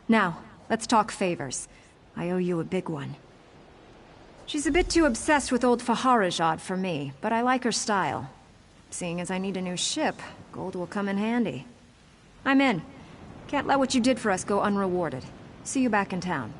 Now, let's talk favors. I owe you a big one. She's a bit too obsessed with old Faharajad for me, but I like her style. Seeing as I need a new ship, gold will come in handy. I'm in. Can't let what you did for us go unrewarded. See you back in town.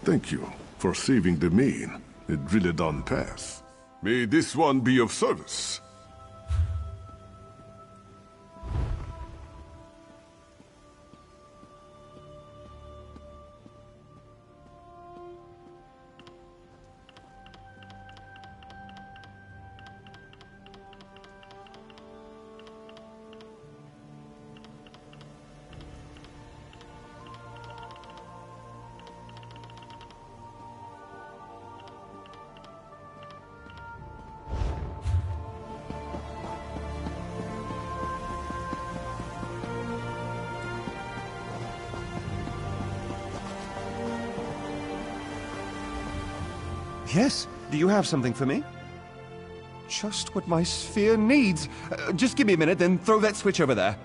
Thank you for saving the main. It really done pass. May this one be of service. Yes? Do you have something for me? Just what my sphere needs. Just give me a minute, then throw that switch over there.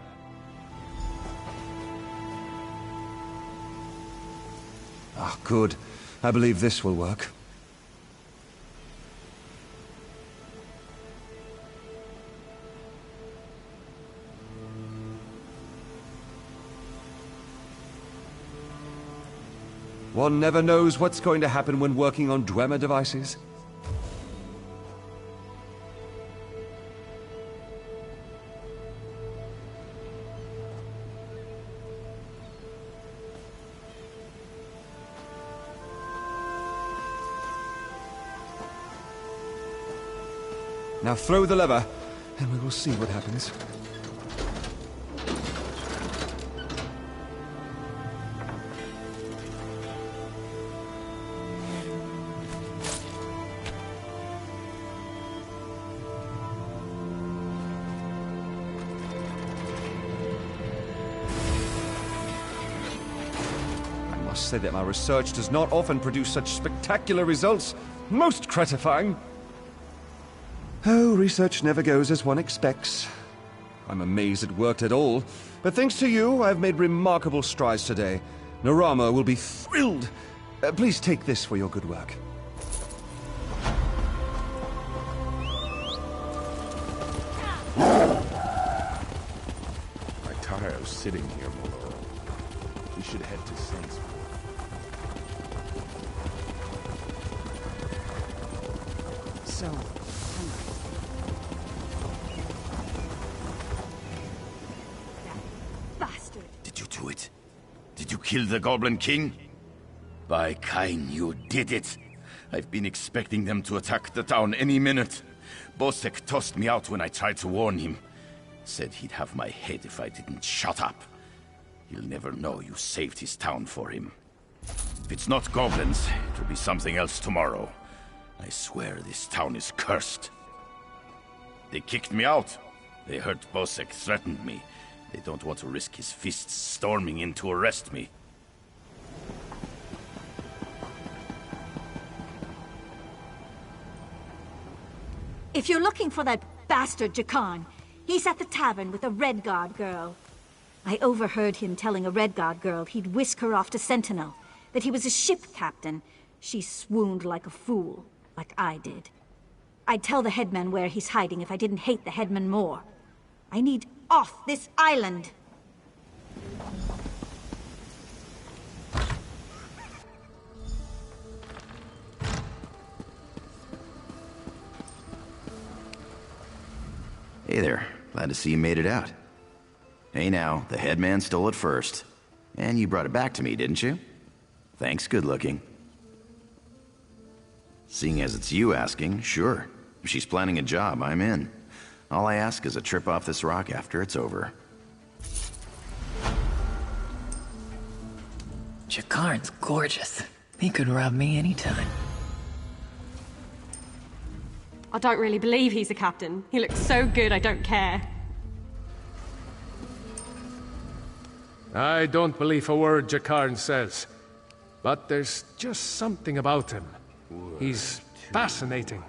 Ah, good. I believe this will work. One never knows what's going to happen when working on Dwemer devices. Now throw the lever, and we will see what happens. Say that my research does not often produce such spectacular results. Most gratifying. Oh, research never goes as one expects. I'm amazed it worked at all. But thanks to you, I've made remarkable strides today. Narama will be thrilled. Please take this for your good work. I'm tired of sitting here, Molo. We should head to Sainsbury. So hungry. That bastard! Did you do it? Did you kill the Goblin King? By Kain, you did it. I've been expecting them to attack the town any minute. Bosek tossed me out when I tried to warn him. Said he'd have my head if I didn't shut up. He'll never know you saved his town for him. If it's not goblins, it will be something else tomorrow. I swear this town is cursed. They kicked me out. They heard Bosek threatened me. They don't want to risk his fists storming in to arrest me. If you're looking for that bastard Jakarn, he's at the tavern with a Redguard girl. I overheard him telling a Redguard girl he'd whisk her off to Sentinel, that he was a ship captain. She swooned like a fool, like I did. I'd tell the headman where he's hiding if I didn't hate the headman more. I need off this island! Hey there. Glad to see you made it out. Hey now, the headman stole it first. And you brought it back to me, didn't you? Thanks, good looking. Seeing as it's you asking, sure. If she's planning a job, I'm in. All I ask is a trip off this rock after it's over. Jakarn's gorgeous. He could rob me anytime. I don't really believe he's a captain. He looks so good, I don't care. I don't believe a word Jakarn says. But there's just something about him. He's fascinating.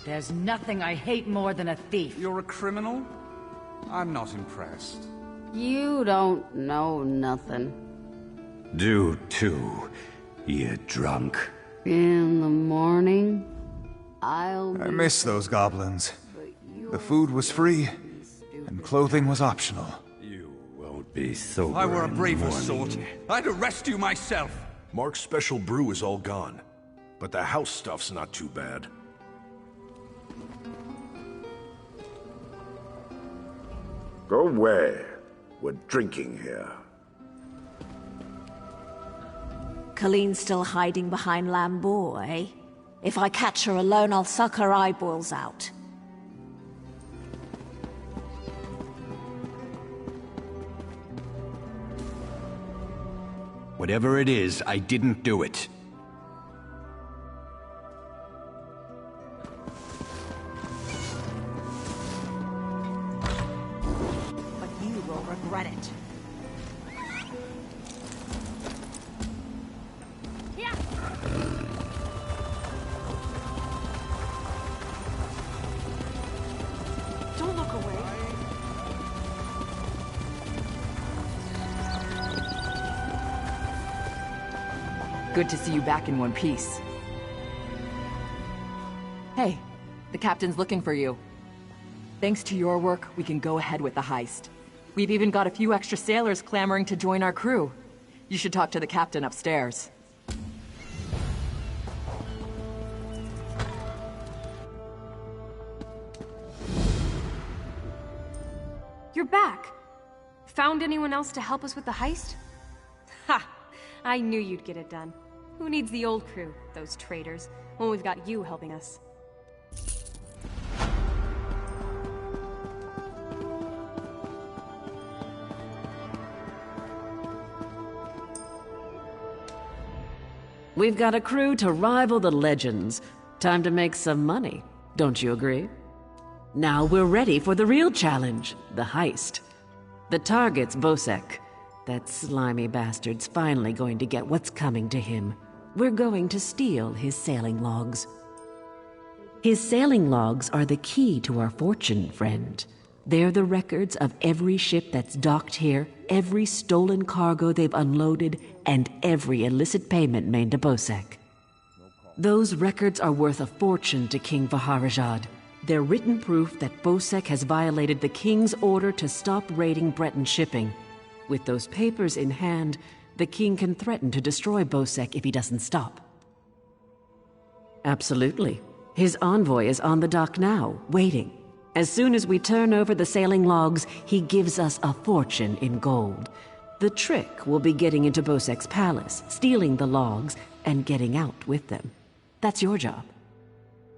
There's nothing I hate more than a thief. You're a criminal? I'm not impressed. You don't know nothing. Do too, you drunk. In the morning, I miss those goblins. The food was free, and clothing was optional. You won't Be sober. If I were a in the braver morning. sort, I'd arrest you myself. Mark's special brew is all gone, but the house stuff's not too bad. Go away. We're drinking here. Colleen's still hiding behind Lambeau, eh? If I catch her alone, I'll suck her eyeballs out. Whatever it is, I didn't do it. But you will regret it. Don't look away. Good to see you back in one piece. Hey, the captain's looking for you. Thanks to your work, we can go ahead with the heist. We've even got a few extra sailors clamoring to join our crew. You should talk to the captain upstairs. You're back. Found anyone else to help us with the heist? Ha! I knew you'd get it done. Who needs the old crew, those traitors, when we've got you helping us? We've got a crew to rival the legends. Time to make some money, don't you agree? Now we're ready for the real challenge, the heist. The target's Bosek. That slimy bastard's finally going to get what's coming to him. We're going to steal his sailing logs. His sailing logs are the key to our fortune, friend. They're the records of every ship that's docked here, every stolen cargo they've unloaded, and every illicit payment made to Bosek. Those records are worth a fortune to King Vaharajad. They're written proof that Bosek has violated the king's order to stop raiding Breton shipping. With those papers in hand, the king can threaten to destroy Bosek if he doesn't stop. Absolutely. His envoy is on the dock now, waiting. As soon as we turn over the sailing logs, he gives us a fortune in gold. The trick will be getting into Bosek's palace, stealing the logs, and getting out with them. That's your job.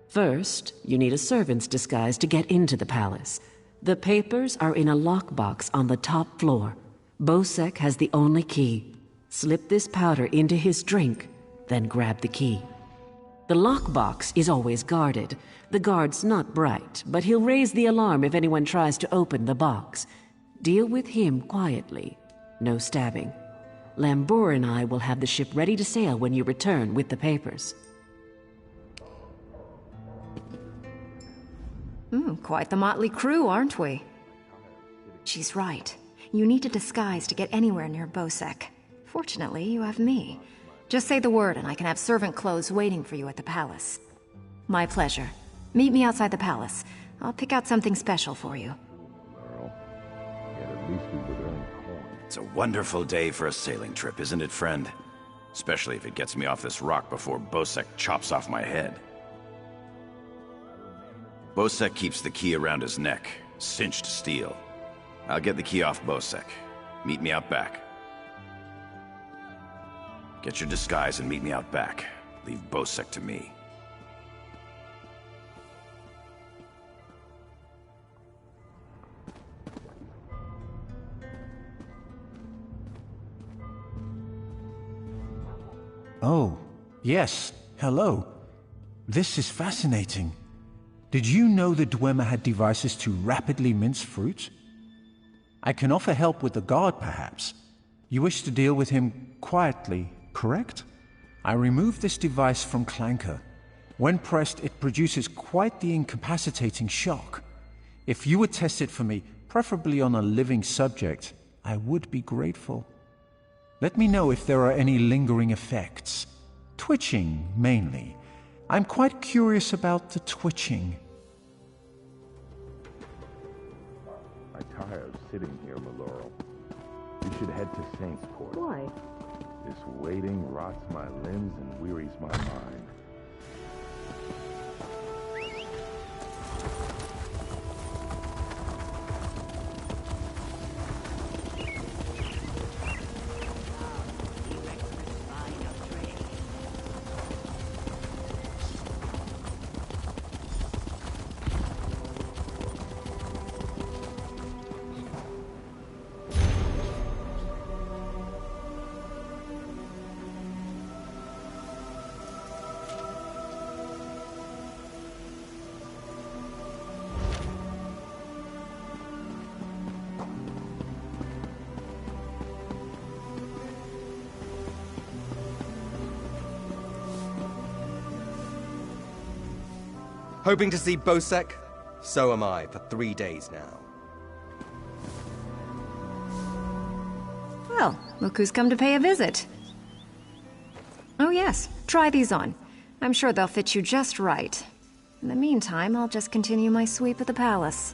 First, you need a servant's disguise to get into the palace. The papers are in a lockbox on the top floor. Bosek has the only key. Slip this powder into his drink, then grab the key. The lockbox is always guarded. The guard's not bright, but he'll raise the alarm if anyone tries to open the box. Deal with him quietly. No stabbing. Lambour and I will have the ship ready to sail when you return with the papers. Quite the motley crew, aren't we? She's right. You need a disguise to get anywhere near Bosek. Fortunately, you have me. Just say the word and I can have servant clothes waiting for you at the palace. My pleasure. Meet me outside the palace. I'll pick out something special for you. It's a wonderful day for a sailing trip, isn't it, friend? Especially if it gets me off this rock before Bosek chops off my head. Bosek keeps the key around his neck, cinched steel. I'll get the key off Bosek. Meet me out back. Get your disguise and meet me out back. Leave Bosek to me. Oh, yes. Hello. This is fascinating. Did you know the Dwemer had devices to rapidly mince fruit? I can offer help with the guard, perhaps. You wish to deal with him quietly, correct? I removed this device from Clanker. When pressed, it produces quite the incapacitating shock. If you would test it for me, preferably on a living subject, I would be grateful. Let me know if there are any lingering effects. Twitching, mainly. I'm quite curious about the twitching. I tire of sitting here, Maloro. We should head to Saintsport. Why? This waiting rots my limbs and wearies my mind. Hoping to see Bosek? So am I, for 3 days now. Well, look who's come to pay a visit. Oh yes, try these on. I'm sure they'll fit you just right. In the meantime, I'll just continue my sweep of the palace.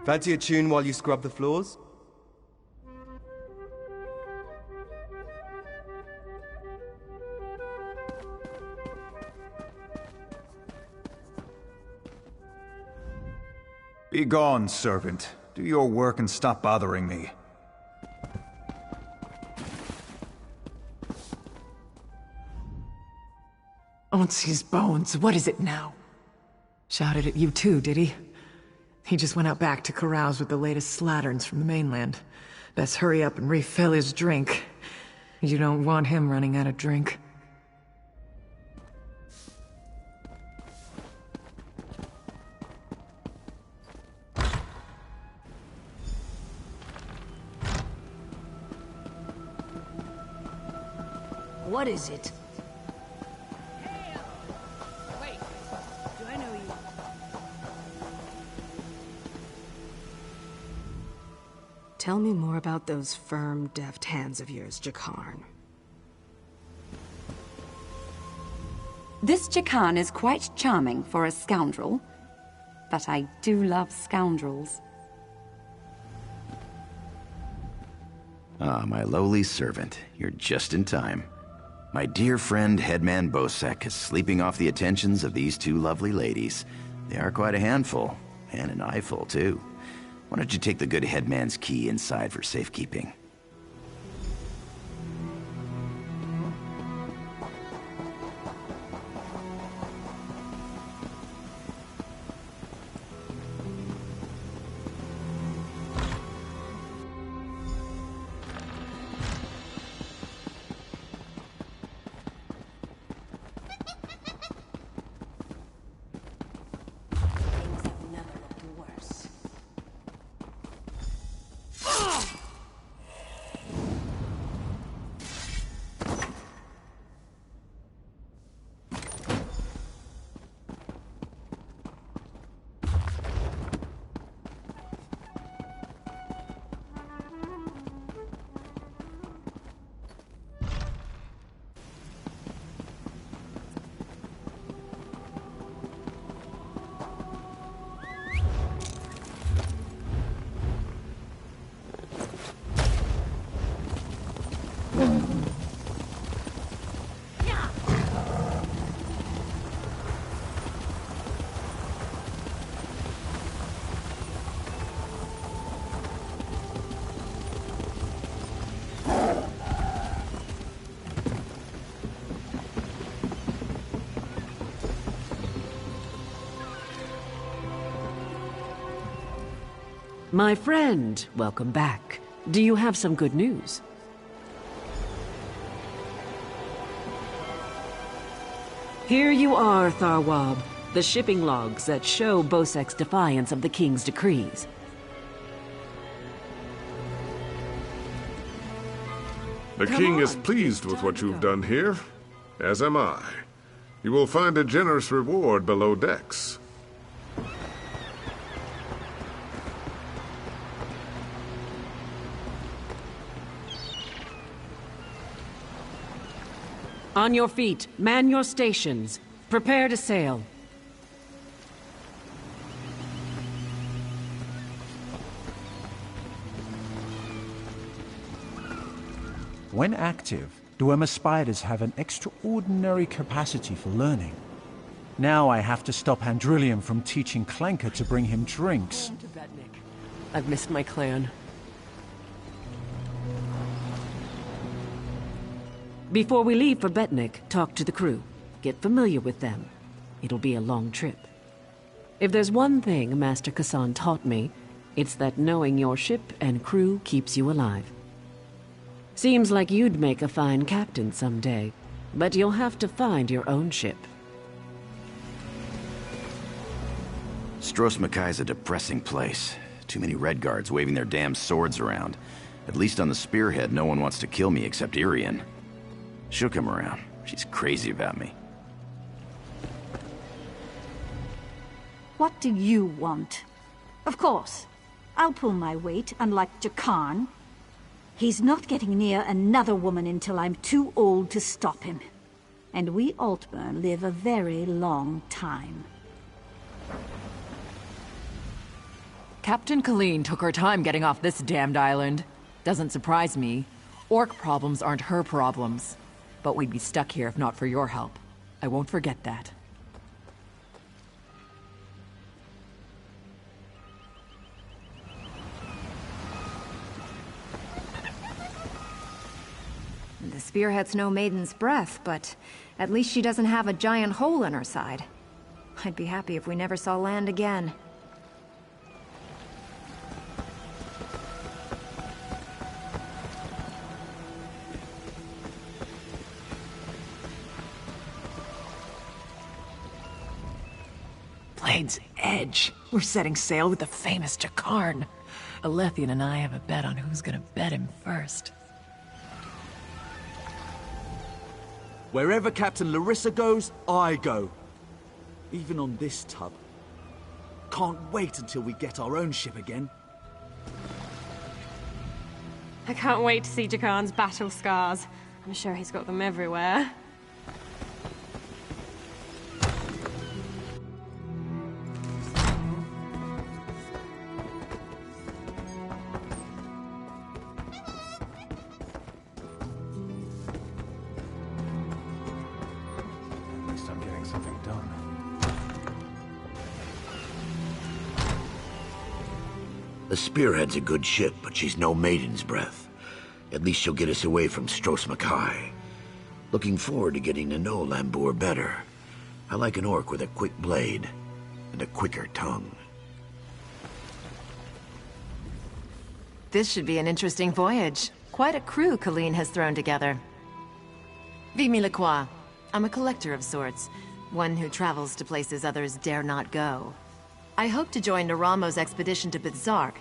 Fancy a tune while you scrub the floors? Be gone, servant. Do your work and stop bothering me. Onsi's bones, what is it now? Shouted at you too, did he? He just went out back to carouse with the latest slatterns from the mainland. Best hurry up and refill his drink. You don't want him running out of drink. What is it? Wait, do I know you? Tell me more about those firm, deft hands of yours, Jakarn. This Jakarn is quite charming for a scoundrel, but I do love scoundrels. Ah, my lowly servant, you're just in time. My dear friend, Headman Bosek, is sleeping off the attentions of these two lovely ladies. They are quite a handful, and an eyeful, too. Why don't you take the good headman's key inside for safekeeping? My friend, welcome back. Do you have some good news? Here you are, Tharwab. The shipping logs that show Bosek's defiance of the king's decrees. The Come king is on, pleased with what you've done here, as am I. You will find a generous reward below decks. On your feet, man your stations. Prepare to sail. When active, Duema spiders have an extraordinary capacity for learning. Now I have to stop Handrillium from teaching Clanker to bring him drinks. I've missed my clan. Before we leave for Betnik, talk to the crew. Get familiar with them. It'll be a long trip. If there's one thing Master Kassan taught me, it's that knowing your ship and crew keeps you alive. Seems like you'd make a fine captain someday, but you'll have to find your own ship. Stros M'Kai's a depressing place. Too many Redguards waving their damn swords around. At least on the spearhead, no one wants to kill me except Irian. She'll come around. She's crazy about me. What do you want? Of course, I'll pull my weight, unlike Jakarn. He's not getting near another woman until I'm too old to stop him. And we Altmer live a very long time. Captain Colleen took her time getting off this damned island. Doesn't surprise me. Orc problems aren't her problems. But we'd be stuck here if not for your help. I won't forget that. The spearhead's no maiden's breath, but at least she doesn't have a giant hole in her side. I'd be happy if we never saw land again. Blade's Edge. We're setting sail with the famous Jakarn. Alethian and I have a bet on who's gonna bet him first. Wherever Captain Larissa goes, I go. Even on this tub. Can't wait until we get our own ship again. I can't wait to see Jakarn's battle scars. I'm sure he's got them everywhere. The Spearhead's a good ship, but she's no maiden's breath. At least she'll get us away from Stros M'Kai. Looking forward to getting to know Lambour better. I like an orc with a quick blade and a quicker tongue. This should be an interesting voyage. Quite a crew Colleen has thrown together. Vimy Lacroix. I'm a collector of sorts. One who travels to places others dare not go. I hoped to join Naramo's expedition to Bizarre.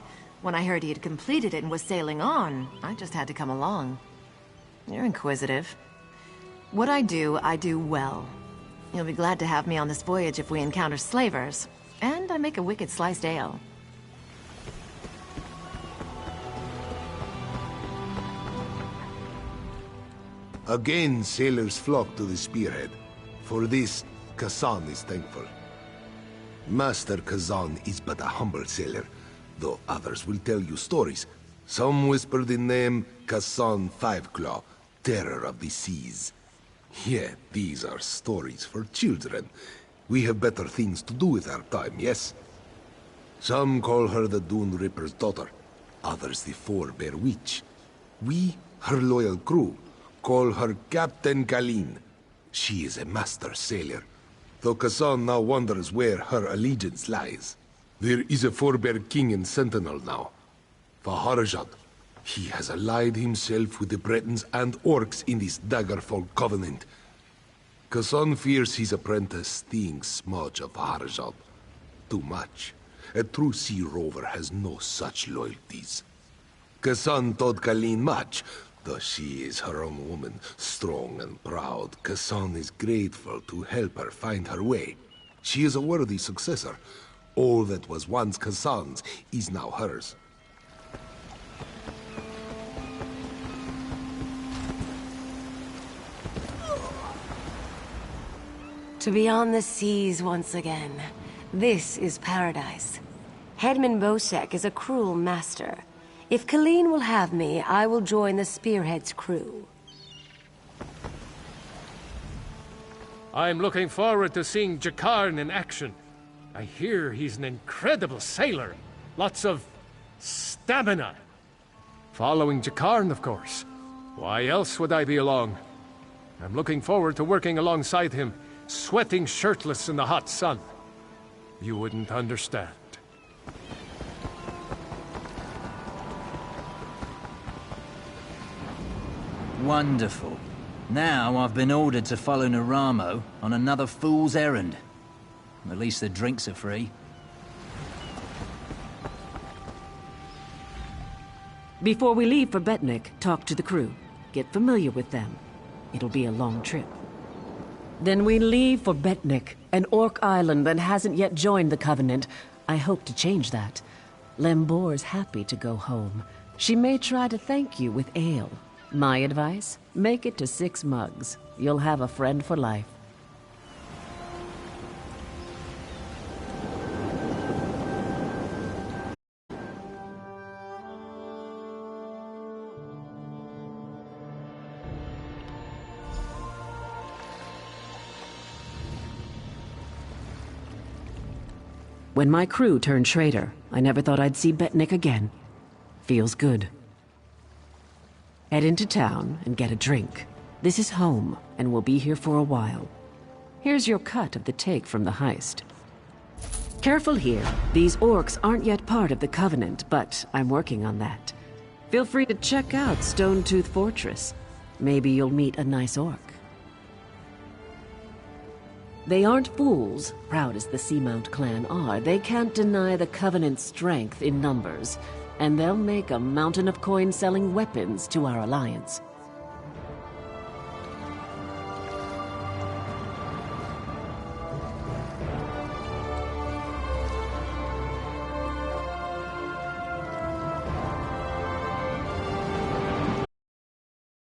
When I heard he had completed it and was sailing on, I just had to come along. You're inquisitive. What I do well. You'll be glad to have me on this voyage if we encounter slavers. And I make a wicked sliced ale. Again, sailors flock to the spearhead. For this, Kassan is thankful. Master Kazan is but a humble sailor, though others will tell you stories. Some whisper the name Kassan Fiveclaw, terror of the seas. Yet these are stories for children. We have better things to do with our time, yes? Some call her the Dune Ripper's daughter, others the Forebear Witch. We, her loyal crew, call her Captain Colleen. She is a master sailor, though Kassan now wonders where her allegiance lies. There is a Forebear king in Sentinel now, Faharajad. He has allied himself with the Bretons and Orcs in this Daggerfall covenant. Kassan fears his apprentice thinks much of Faharajad. Too much. A true sea rover has no such loyalties. Kassan taught Colleen much, Though she is her own woman, strong and proud, Kassan is grateful to help her find her way. She is a worthy successor. All that was once Kassan's is now hers. To be on the seas once again. This is paradise. Headman Bosek is a cruel master. If Colleen will have me, I will join the Spearhead's crew. I'm looking forward to seeing Jakarn in action. I hear he's an incredible sailor. Lots of stamina. Following Jakarn, of course. Why else would I be along? I'm looking forward to working alongside him, sweating shirtless in the hot sun. You wouldn't understand. Wonderful. Now I've been ordered to follow Naramo on another fool's errand. At least the drinks are free. Before we leave for Betnik, talk to the crew. Get familiar with them. It'll be a long trip. Then we leave for Betnik, an orc island that hasn't yet joined the Covenant. I hope to change that. Lembor's happy to go home. She may try to thank you with ale. My advice? Make it to 6 mugs. You'll have a friend for life. When my crew turned traitor, I never thought I'd see Betnik again. Feels good. Head into town and get a drink. This is home, and we'll be here for a while. Here's your cut of the take from the heist. Careful here. These orcs aren't yet part of the Covenant, but I'm working on that. Feel free to check out Stonetooth Fortress. Maybe you'll meet a nice orc. They aren't fools, proud as the Seamount clan are. They can't deny the Covenant's strength in numbers, and they'll make a mountain of coin selling weapons to our alliance.